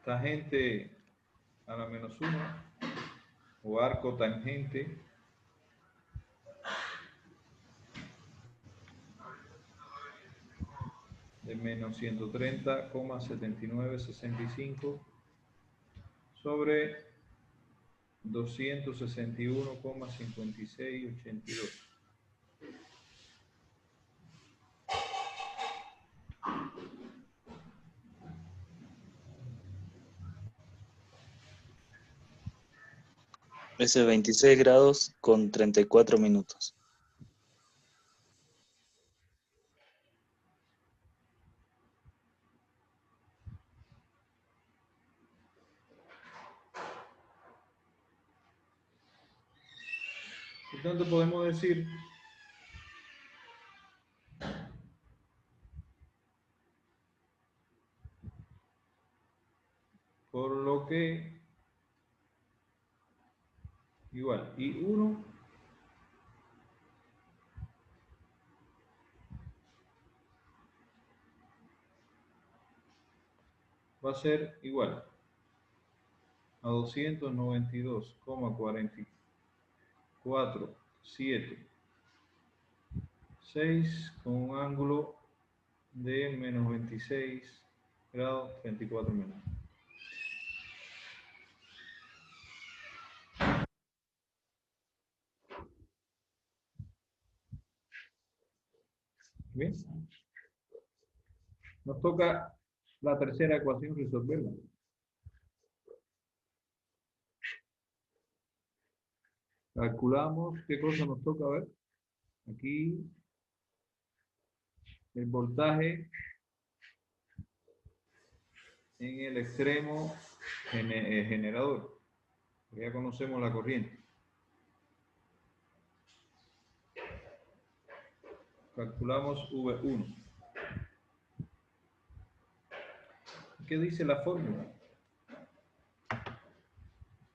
tangente a la menos 1 o arco tangente de menos 130,7965 sobre 261,5682. Ese es 26 grados con 34 minutos. Por tanto, podemos decir por lo que igual I1 va a ser igual a 292,447,6 con un ángulo de menos 26 grados 34 minutos. Bien, nos toca la tercera ecuación resolverla. Calculamos qué cosa nos toca ver. Aquí el voltaje en el extremo generador. Ya conocemos la corriente. Calculamos V1. ¿Qué dice la fórmula?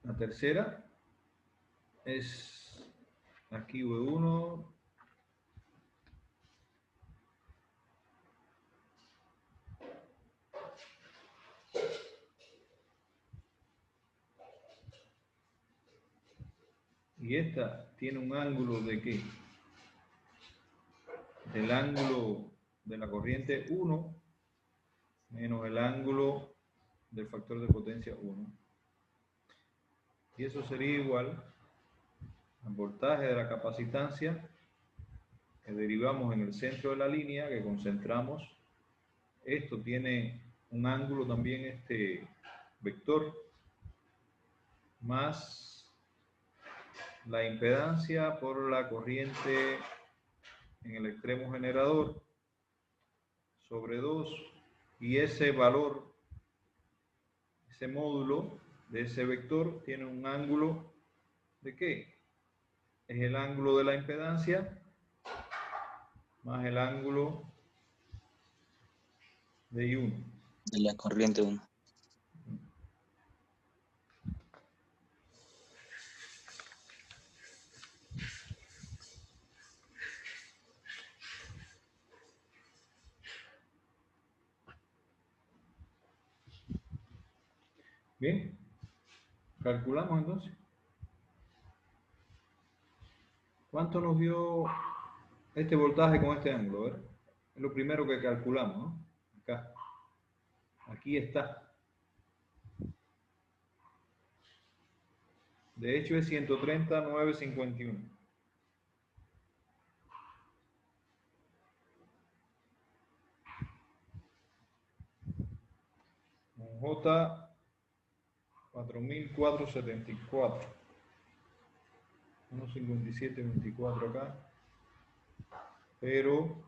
La tercera es aquí V1 y esta tiene un ángulo de ¿qué? Del ángulo de la corriente 1 menos el ángulo del factor de potencia 1. Y eso sería igual al voltaje de la capacitancia que derivamos en el centro de la línea, que concentramos. Esto tiene un ángulo también, este vector, más la impedancia por la corriente en el extremo generador sobre 2, y ese valor, ese módulo de ese vector tiene un ángulo ¿de qué? Es el ángulo de la impedancia más el ángulo de I1. De la corriente 1. Bien, calculamos entonces. ¿Cuánto nos dio este voltaje con este ángulo? A ver, es lo primero que calculamos, ¿no? Acá. Aquí está. De hecho es 130,951. J 4474. 1,5724 acá. Pero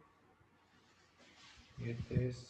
este es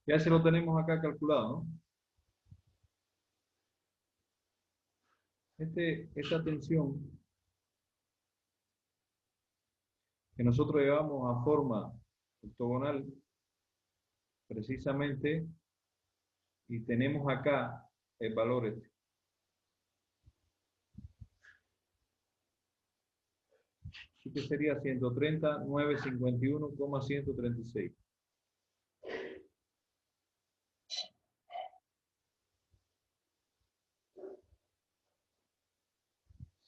Ya se lo tenemos acá calculado, ¿no? Esta tensión que nosotros llevamos a forma octogonal, precisamente, y tenemos acá el valor este. Así que sería 130.951,136.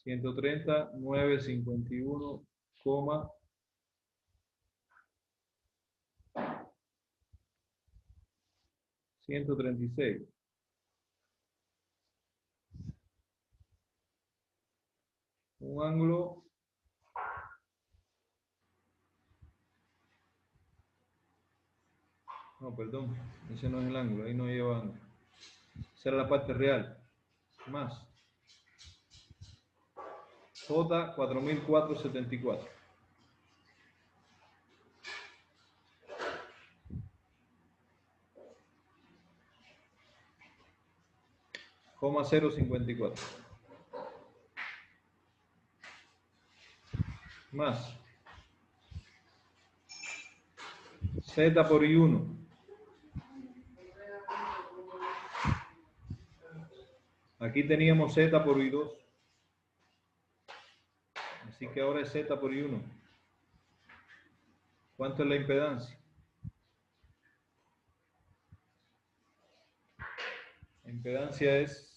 $130.951,136. Un ángulo no, perdón, ese no es el ángulo, ahí no lleva ángulo. Esa era la parte real. Más. J 4474. Coma 054. Más. Z por I1. Aquí teníamos Z por I2. Así que ahora es Z por I1. ¿Cuánto es la impedancia? La impedancia es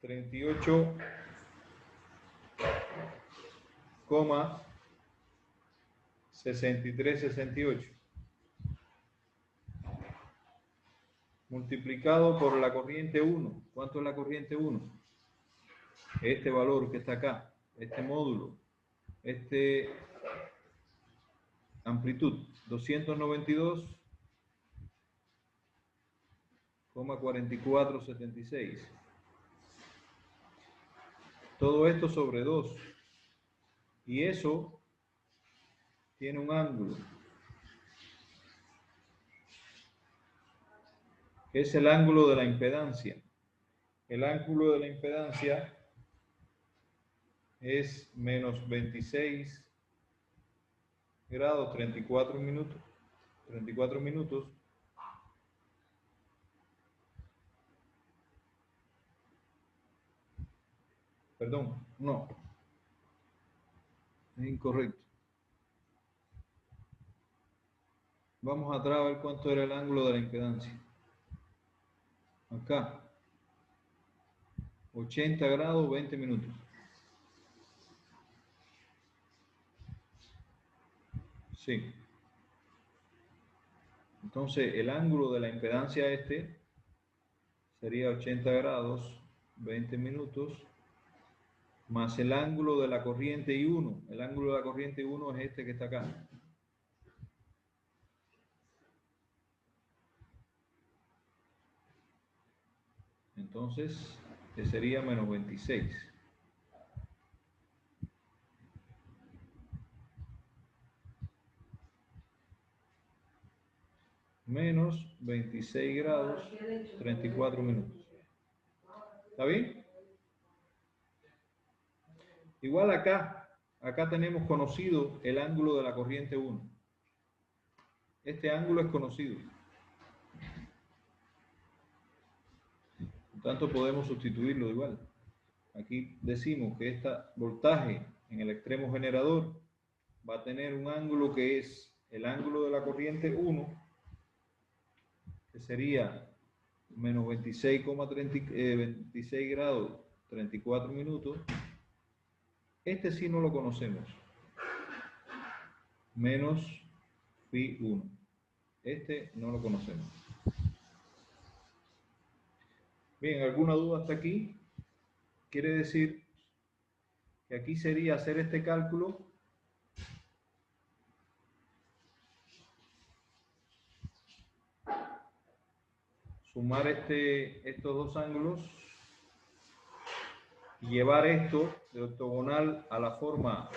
38,6368 multiplicado por la corriente 1. ¿Cuánto es la corriente 1? Este valor que está acá, este módulo, este amplitud, 292,4476. Todo esto sobre 2. Y eso tiene un ángulo, que es el ángulo de la impedancia. El ángulo de la impedancia es menos 26 grados 34 minutos. 34 minutos. Perdón, no. Es incorrecto. Vamos atrás a ver cuánto era el ángulo de la impedancia. Acá. 80 grados 20 minutos. Sí. Entonces el ángulo de la impedancia sería 80 grados 20 minutos más el ángulo de la corriente I1. El ángulo de la corriente I1 es este que está acá. Entonces, que sería menos 26. Menos 26 grados 34 minutos. ¿Está bien? Igual acá tenemos conocido el ángulo de la corriente 1. Este ángulo es conocido. Por tanto, podemos sustituirlo igual. Aquí decimos que este voltaje en el extremo generador va a tener un ángulo que es el ángulo de la corriente 1, que sería menos 26 grados 34 minutos. Este sí no lo conocemos. Menos phi 1. Este no lo conocemos. Bien, ¿alguna duda hasta aquí? Quiere decir que aquí sería hacer este cálculo sumar estos dos ángulos y llevar esto de ortogonal a la forma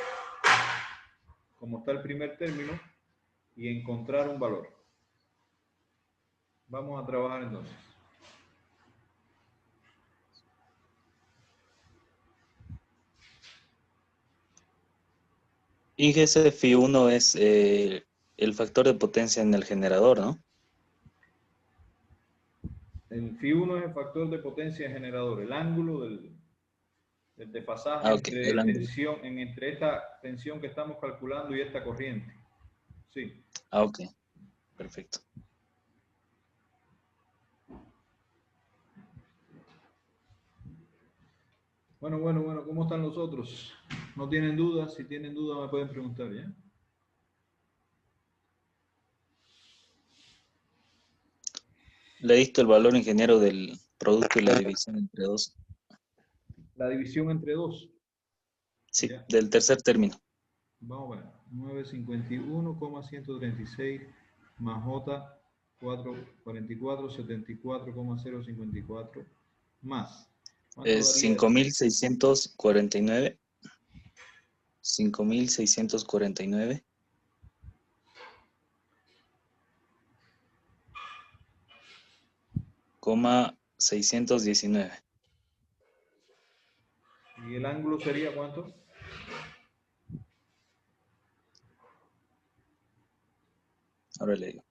como está el primer término y encontrar un valor. Vamos a trabajar entonces. Y ese Φ1 es el factor de potencia en el generador, ¿no? El Φ1 es el factor de potencia generador, el ángulo del desfasaje Ah, ok, el entre ángulo. entre esta tensión que estamos calculando y esta corriente. Sí. Ah, ok, perfecto. Bueno, ¿cómo están los otros? ¿No tienen dudas? Si tienen dudas me pueden preguntar, ¿ya? Le diste el valor, ingeniero, del producto y la división entre dos. La división entre dos. Sí, ¿Ya? del tercer término. Vamos a ver. 951,136 más J 444,74,054 más. ¿Cuánto Es daría? 5.649. 5.649. Coma 619. ¿Y el ángulo sería cuánto? Ahora le digo.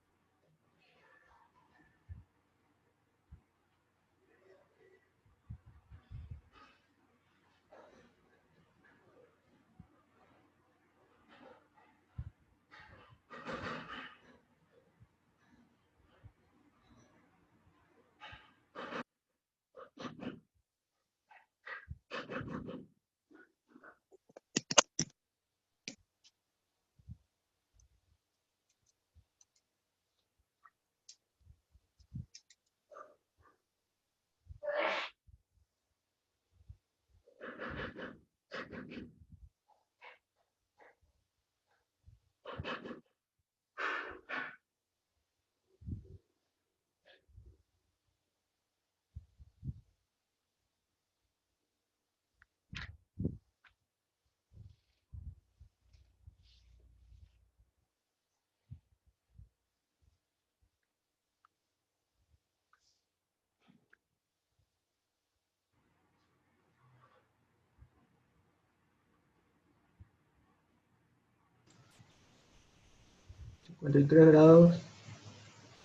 $53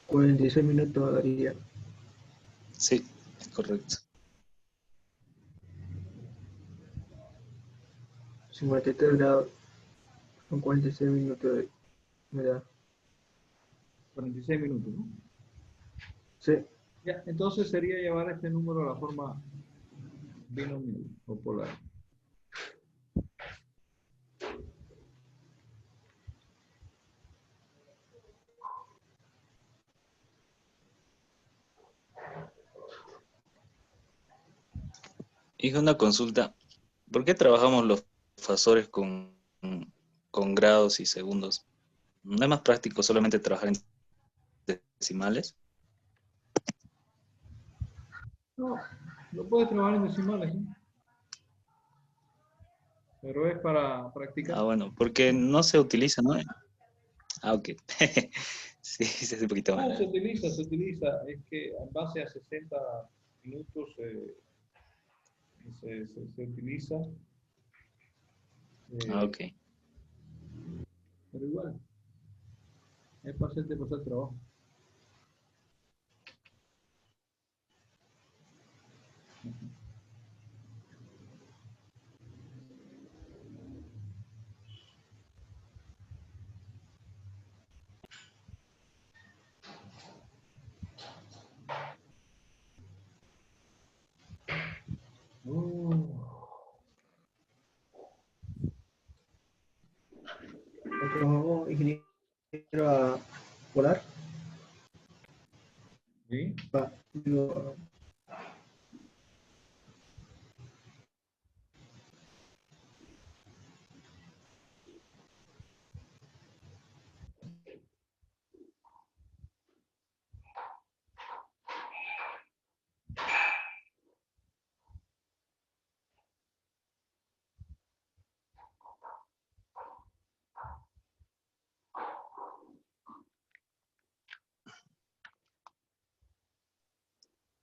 46 minutos daría. Sí, es correcto. 53 grados con 46 minutos de humedad. 46 minutos, ¿no? Sí, Ya, entonces sería llevar este número a la forma binomial o polar. Hice una consulta. ¿Por qué trabajamos los fasores con grados y segundos? ¿No es más práctico solamente trabajar en decimales? No, lo puedes trabajar en decimales, ¿no? Pero es para practicar. Ah, bueno, porque no se utiliza, ¿no? Ah, ok. Sí, se hace un poquito No, mal. se utiliza. Es que en base a 60 minutos se utiliza. Ah, eh, ok. pero igual, es para hacerte pasar trabajo. otro ingeniero a polar. ¿Sí? Digo,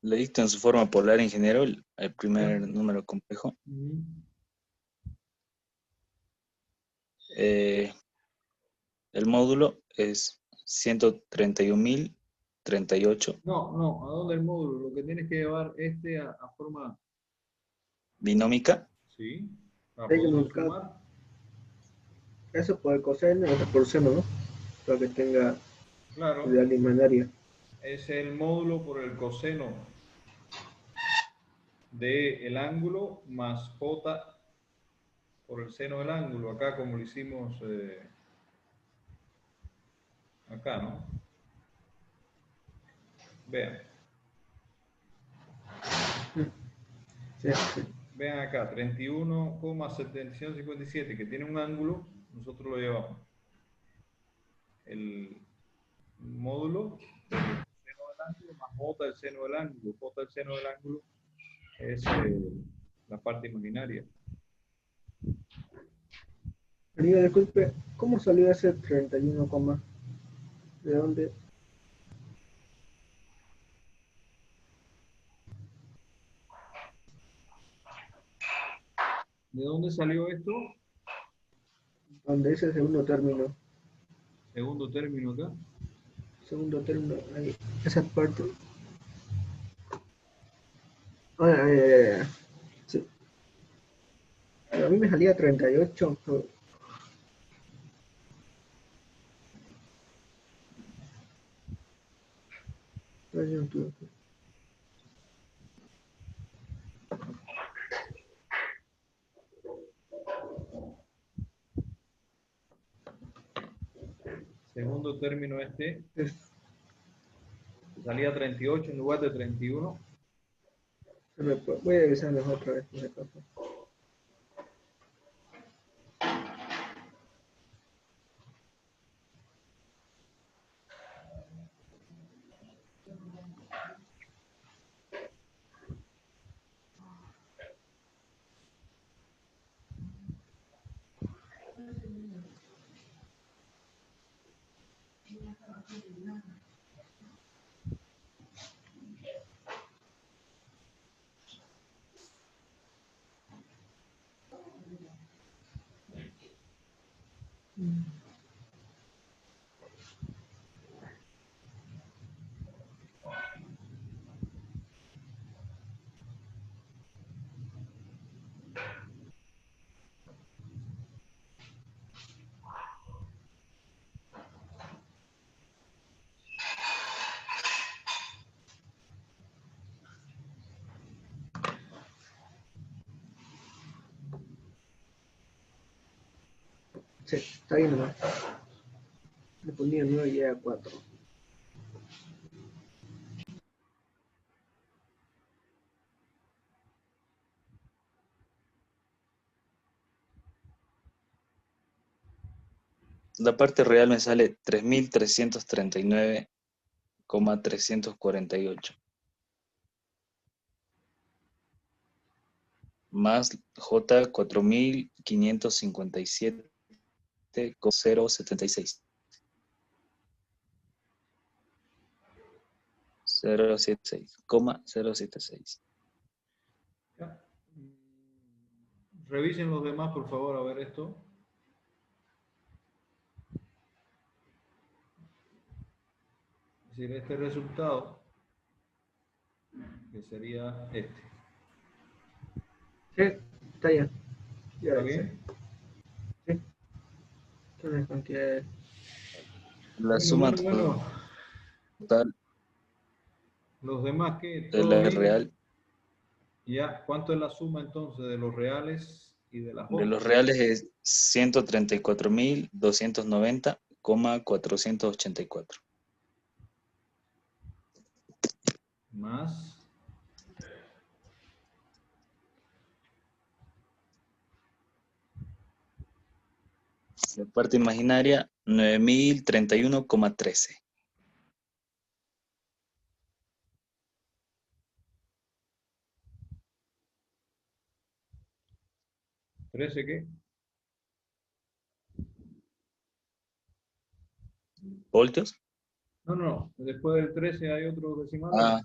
Le dicto en su forma polar, ingeniero, el primer número complejo. Ujú. El módulo es 131.038 No, ¿a dónde el módulo? Lo que tienes que llevar a forma, binómica. ¿sí? Para Hay que poder multiplicar sumar. eso por el coseno y eso por el seno, ¿no? Para que tenga Claro, la imaginaria. es el módulo por el coseno del ángulo más j por el seno del ángulo. Acá como lo hicimos acá, ¿no? Vean, Sí, sí. vean acá, 31,7157 que tiene un ángulo, nosotros lo llevamos. El módulo del seno del ángulo más j del seno del ángulo. J del seno del ángulo es la parte imaginaria. Amigo, disculpe, ¿cómo salió ese 31, coma? ¿De dónde? ¿De dónde salió esto? ¿Dónde dice el segundo término? Segundo término acá. Segundo término, ahí, esa parte. Ah, ya. Sí. A mí me salía 38. Segundo término Es- salía 38 en lugar de 31. Voy a revisarlos otra vez, por si acaso. Sí, está bien nomás. Le ponía 9 y era 4. La parte real me sale 3.339,348 más J 4.557,076. 076,076. Ya. Revisen los demás, por favor, a ver esto. Es decir, este resultado, que sería este. Sí, está bien. Ya ¿Está revisé. bien? Sí, son las cantidades. La Bueno, suma bueno, bueno. total Los demás, ¿qué? de ¿Todo la bien? real, Ya, ¿cuánto es la suma entonces de los reales y de las de J? los reales es 134.290,484. Más La parte imaginaria, 9.031,13. 13, ¿qué? ¿Voltios? No. Después del 13 hay otros decimales. Ah,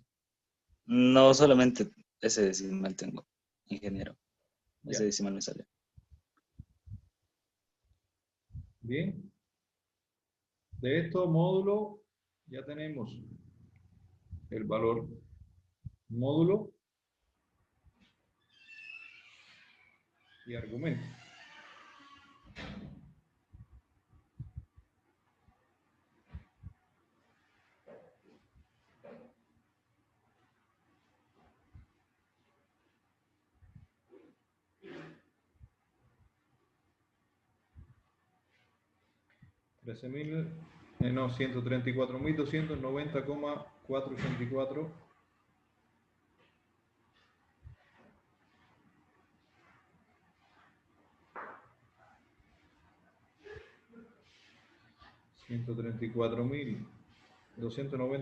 No, solamente ese decimal tengo, ingeniero. Ya. Ese decimal me sale. Bien. De estos módulos ya tenemos el valor módulo y argumento. No, 134.290,484.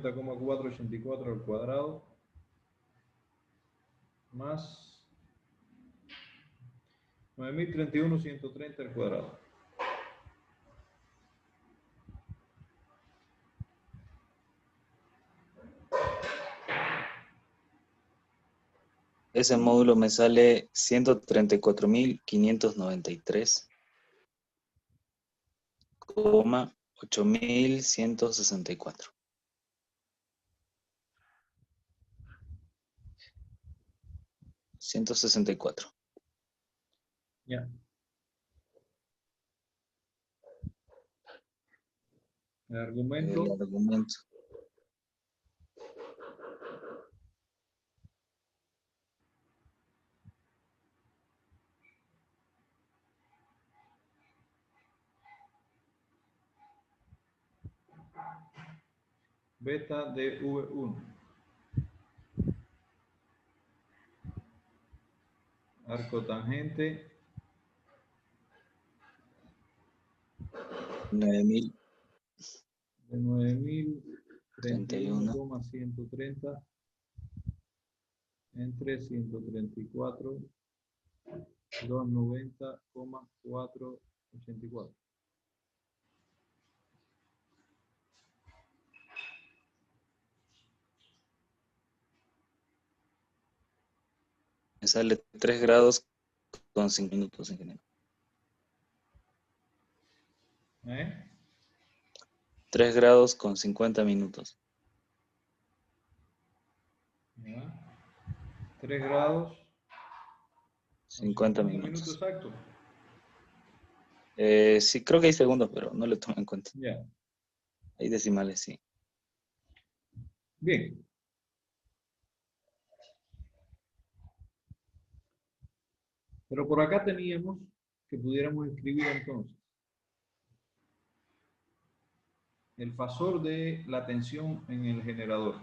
$134.290,484 al cuadrado más 9.031.130 al cuadrado. Ese módulo me sale 134.593,8.164. $164. Ya. El El argumento argumento. beta de V1. Arco tangente 9.031. de 9.031,130 entre 134, 290,484. Me sale 3 grados con 5 minutos, ingeniero. 3 grados con 50 minutos. ¿Ya? 3 grados, 50 minutos minutos. exactos. Sí, creo que hay segundos, pero no le tomo en cuenta. Ya. Hay decimales, sí. Bien. Pero por acá teníamos que pudiéramos escribir entonces el fasor de la tensión en el generador,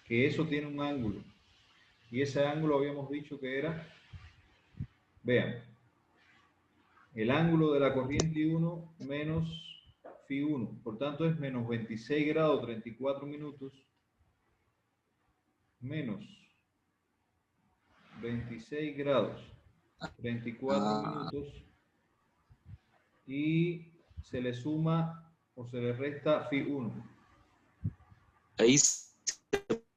que eso tiene un ángulo, y ese ángulo habíamos dicho que era, vean, el ángulo de la corriente I1 menos Φ1, por tanto es menos 26 grados 34 minutos menos 26 grados 34 Ah, minutos y se le suma o se le resta Φ1. ahí se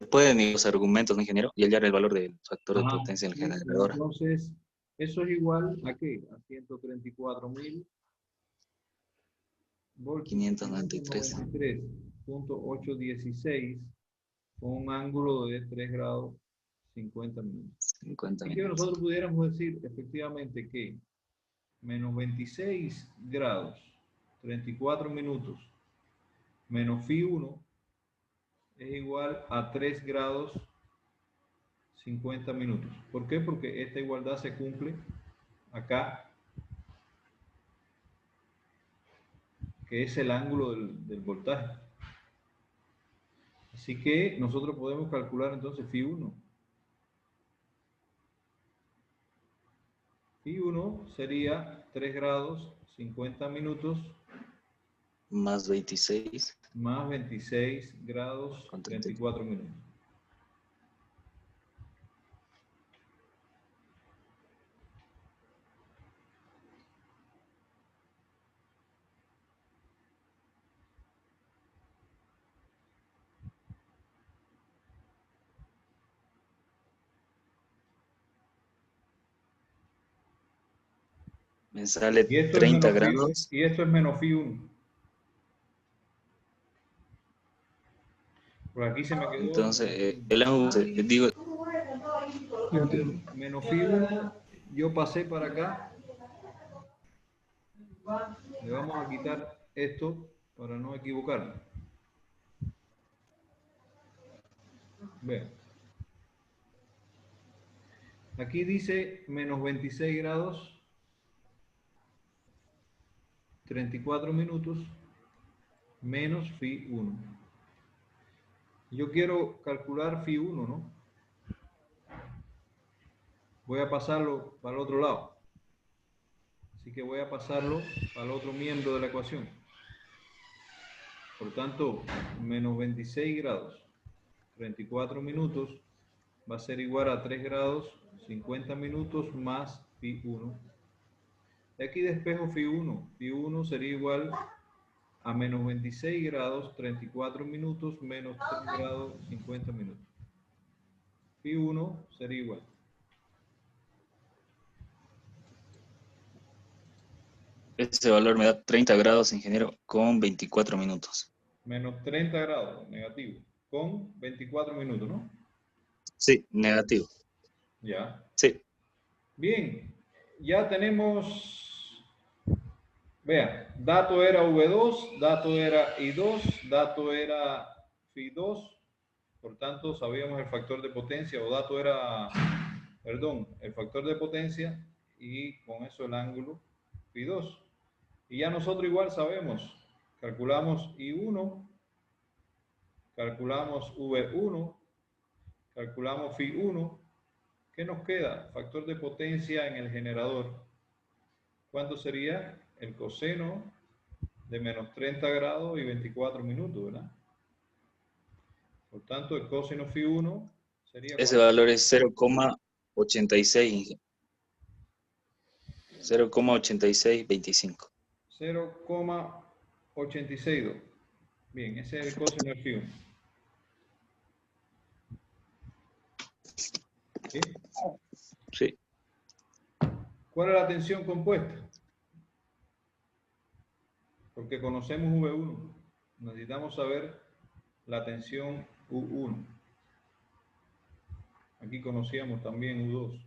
pueden ir los argumentos, ¿no, ingeniero? Y hallar el valor del factor de Ajá, potencia en el sí, generador. entonces eso es igual a qué? A 134.000 voltios, 593. 593.816 con un ángulo de 3 grados 50 minutos. 50 Así que minutos. nosotros pudiéramos decir efectivamente que menos 26 grados 34 minutos menos Φ1 es igual a 3 grados 50 minutos. ¿Por qué? Porque esta igualdad se cumple acá, que es el ángulo del voltaje. Así que nosotros podemos calcular entonces Φ1. Φ1 sería 3 grados 50 minutos Más 26 más 26 grados con 34 minutos. Me sale Y esto 30 es menos grados. y esto es menos phi 1. Por aquí se me quedó. Entonces, el ángulo, digo, Yo entiendo. Menos phi 1, yo pasé para acá. Le vamos a quitar esto para no equivocarnos. Vean. Aquí dice menos 26 grados, 34 minutos, menos phi 1. Yo quiero calcular phi 1, ¿no? Voy a pasarlo para el otro lado. Así que voy a pasarlo al otro miembro de la ecuación. Por tanto, menos 26 grados, 34 minutos, va a ser igual a 3 grados, 50 minutos más phi 1. De aquí despejo phi 1. Phi 1 sería igual a menos 26 grados, 34 minutos, menos 3 grados, 50 minutos. Phi 1 sería igual. ese valor me da 30 grados, ingeniero, con 24 minutos. Menos 30 grados, negativo, con 24 minutos, ¿no? Sí, negativo. Ya. Sí, Bien, ya tenemos, vean, dato era V2, dato era I2, dato era Phi2, por tanto sabíamos el factor de potencia, o dato era, perdón, el factor de potencia, y con eso el ángulo Phi2. Y ya nosotros igual sabemos, calculamos I1, calculamos V1, calculamos Phi1, ¿qué nos queda? Factor de potencia en el generador. ¿Cuánto sería? El coseno de menos 30 grados y 24 minutos, ¿verdad? Por tanto, el coseno phi 1 sería... ese ¿cuánto? valor es 0,86, 0,8625. 0,862. Bien, ese es el coseno de phi 1. ¿Sí? Sí, ¿Cuál es la tensión compuesta? Porque conocemos V1. Necesitamos saber la tensión U1. Aquí conocíamos también U2.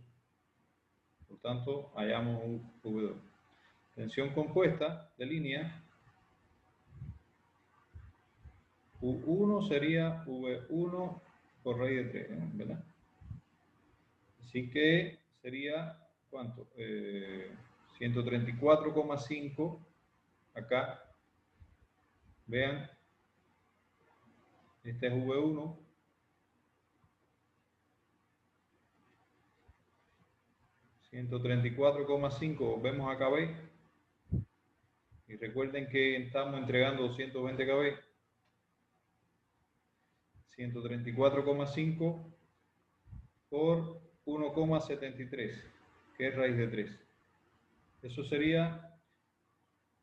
Por tanto, hallamos V2. Tensión compuesta de línea. U1 sería V1 por raíz de 3, ¿verdad? Así que sería, ¿cuánto? 134,5 acá. Vean, este es V1. $134,5, vemos acá B. Y recuerden que estamos entregando 220 kb. 134,5 por 1,73, que es raíz de 3. Eso sería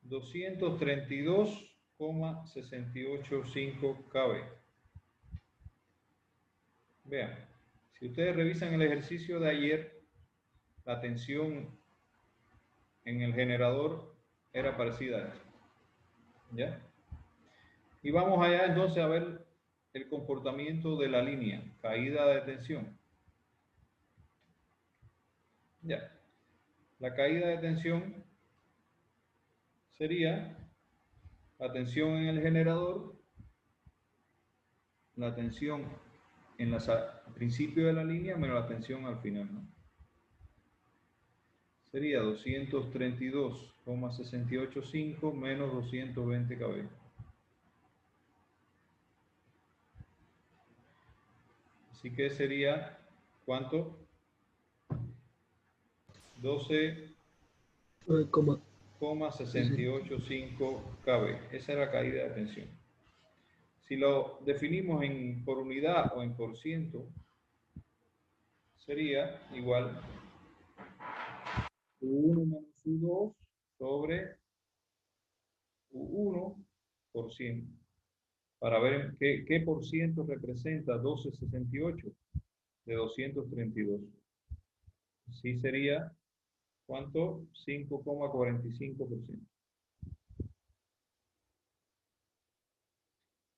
232,685 kb. Vean, si ustedes revisan el ejercicio de ayer, la tensión en el generador era parecida a esto. ¿Ya? Y vamos allá entonces a ver el comportamiento de la línea, caída de tensión. Ya. La caída de tensión sería la tensión en el generador, la tensión en al principio de la línea menos la tensión al final, ¿no? Sería 232,685 menos 220 kb. Así que sería, ¿cuánto? 12,685 kb. Esa es la caída de tensión. Si lo definimos por unidad o en por ciento, sería igual U1 menos U2 sobre U1 por 100. Para ver qué por ciento representa 12,68 de 232. Así sería ¿Cuánto? 5,45%.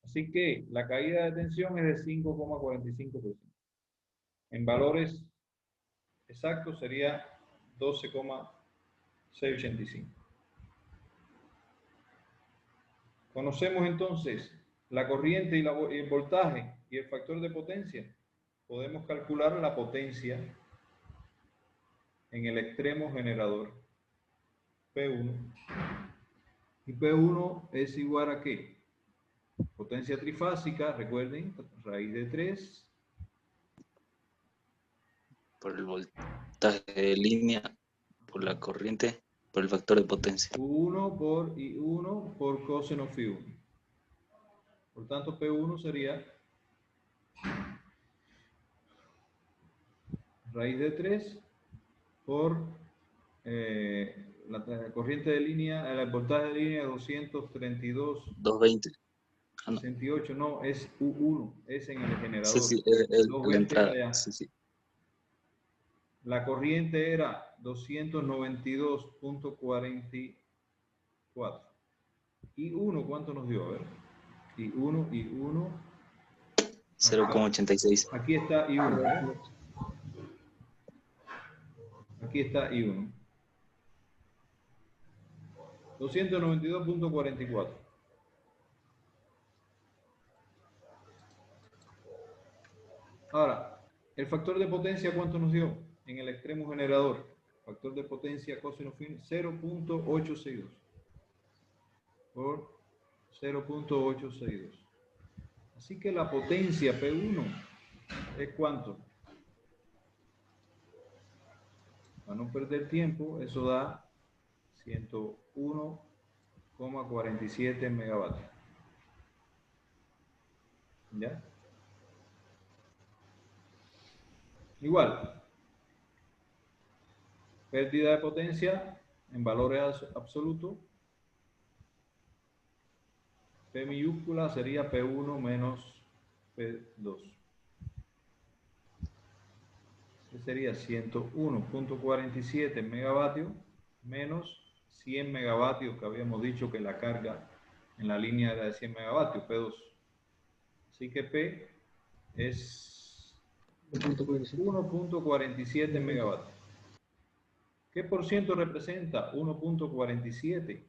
Así que la caída de tensión es de 5,45%. En valores exactos sería 12,685. Conocemos entonces la corriente y el voltaje y el factor de potencia. Podemos calcular la potencia en el extremo generador P1. Y P1 es igual a ¿qué? Potencia trifásica, recuerden, raíz de 3. Por el voltaje de línea, por la corriente, por el factor de potencia. U1 por I1 por coseno phi 1. Por tanto, P1 sería raíz de 3 por la corriente de línea, el voltaje de línea 232. 220. 68, no, es U1, es en el generador. Sí, sí, la 220 entrada. allá. Sí, sí. La corriente era 292.44. ¿Y 1 cuánto nos dio? A ver. Y 1. 0,86. Aquí está I1. ¿eh? Aquí está I1. 292.44. Ahora, el factor de potencia, ¿cuánto nos dio? En el extremo generador. Factor de potencia coseno phi 0.862. Por 0.862. Así que la potencia P1 es ¿cuánto? Para no perder tiempo, eso da 101,47 megavatios. ¿Ya? Igual, pérdida de potencia en valores absolutos. P mayúscula sería P1 menos P2. Sería 101.47 megavatios menos 100 megavatios que habíamos dicho que la carga en la línea era de 100 megavatios, P2. Así que P es 1.47 megavatios. ¿Qué por ciento representa 1.47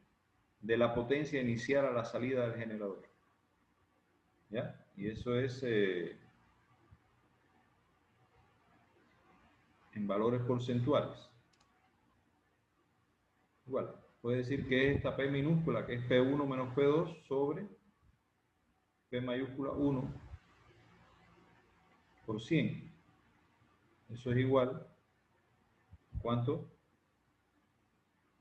de la potencia inicial a la salida del generador? ¿Ya? Y eso es en valores porcentuales. Igual, puede decir que es esta P minúscula, que es P1 menos P2 sobre P mayúscula 1 por 100. Eso es igual, ¿cuánto?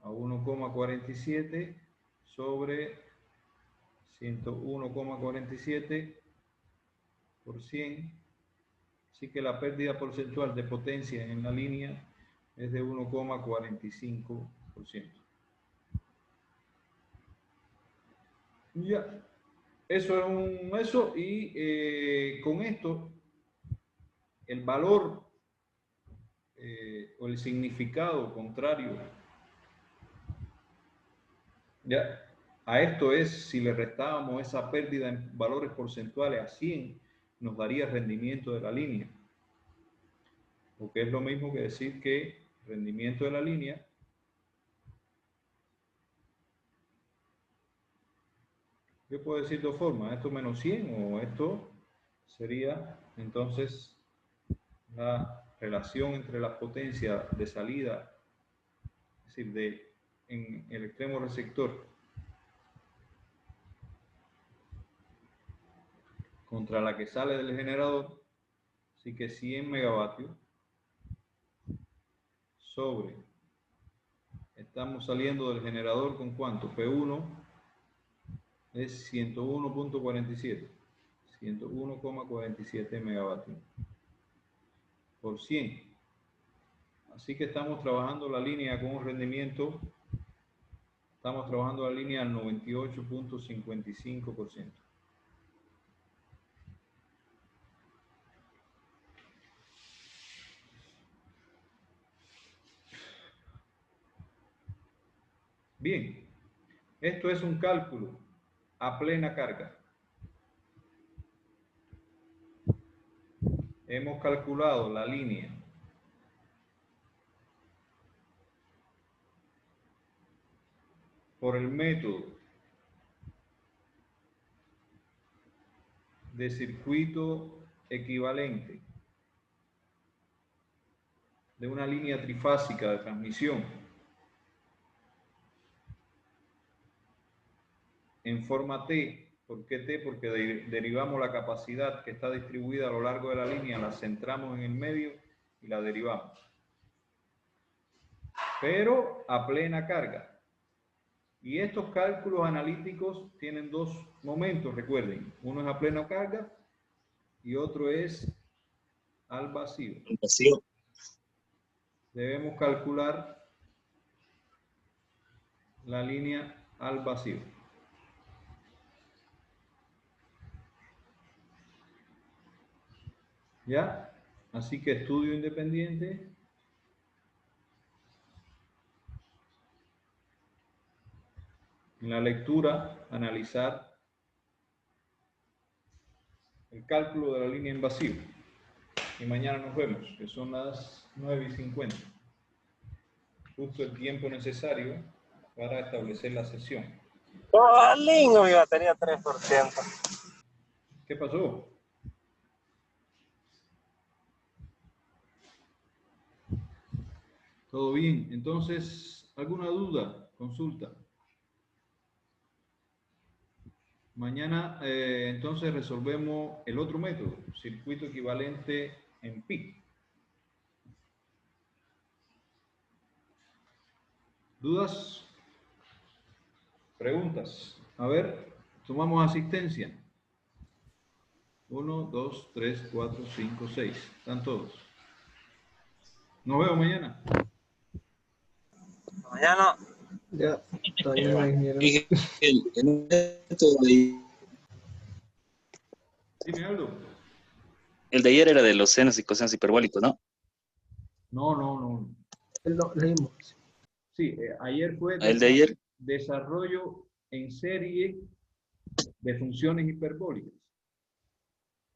A 1,47 sobre 101,47 por 100. Así que la pérdida porcentual de potencia en la línea es de 1,45%. Ya, eso es eso y con esto el valor o el significado contrario ya a esto es si le restábamos esa pérdida en valores porcentuales a 100 nos daría rendimiento de la línea, porque es lo mismo que decir que rendimiento de la línea yo puedo decir de dos formas, esto menos 100 o esto sería entonces la relación entre las potencias de salida, es decir, en el extremo receptor contra la que sale del generador, así que 100 megavatios sobre, estamos saliendo del generador con ¿cuánto? P1 es 101.47, 101,47 megavatios por 100. Así que estamos trabajando la línea con un rendimiento, estamos trabajando la línea al 98.55%. Bien, esto es un cálculo a plena carga. Hemos calculado la línea por el método de circuito equivalente de una línea trifásica de transmisión en forma T. ¿Por qué T? Porque derivamos la capacidad que está distribuida a lo largo de la línea, la centramos en el medio y la derivamos. Pero a plena carga. Y estos cálculos analíticos tienen dos momentos, recuerden. Uno es a plena carga y otro es al vacío. El vacío. Debemos calcular la línea al vacío. ¿Ya? Así que estudio independiente. En la lectura, analizar el cálculo de la línea en vacío. Y mañana nos vemos, que son las 9:50. Justo el tiempo necesario para establecer la sesión. ¡Oh, lindo! Mi batería 3%. ¿Qué pasó? ¿Todo bien? Entonces, ¿alguna duda? Consulta. Mañana, entonces, resolvemos el otro método, circuito equivalente en pi. ¿Dudas? ¿Preguntas? A ver, tomamos asistencia. 1, 2, 3, 4, 5, 6. ¿Están todos? Nos vemos mañana. Mañana. Ya, todavía ingeniero. Y el método Dime, Aldo. el de ayer era de los senos y cosenos hiperbólicos, ¿no? No. Lo leímos. Sí, ayer fue El de ayer. desarrollo en serie de funciones hiperbólicas.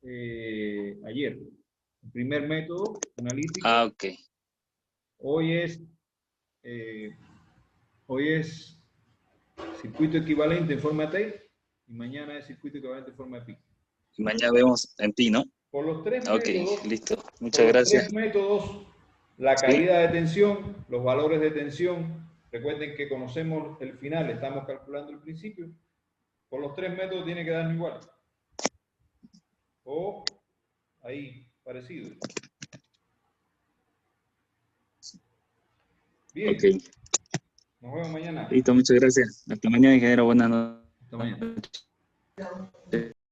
Ayer. El primer método analítico. Ah, ok. Hoy es circuito equivalente en forma T y mañana es circuito equivalente en forma pi. Y mañana vemos en pi, ¿no? Por los tres Ok, métodos, listo. por Muchas los gracias. tres métodos, la Sí. caída de tensión, los valores de tensión, recuerden que conocemos el final, estamos calculando el principio. Por los tres métodos tiene que darnos igual. O ahí, parecido. Bien. Ok. Nos vemos mañana. Listo, muchas gracias. Hasta mañana, ingeniero. Buenas noches. Hasta mañana.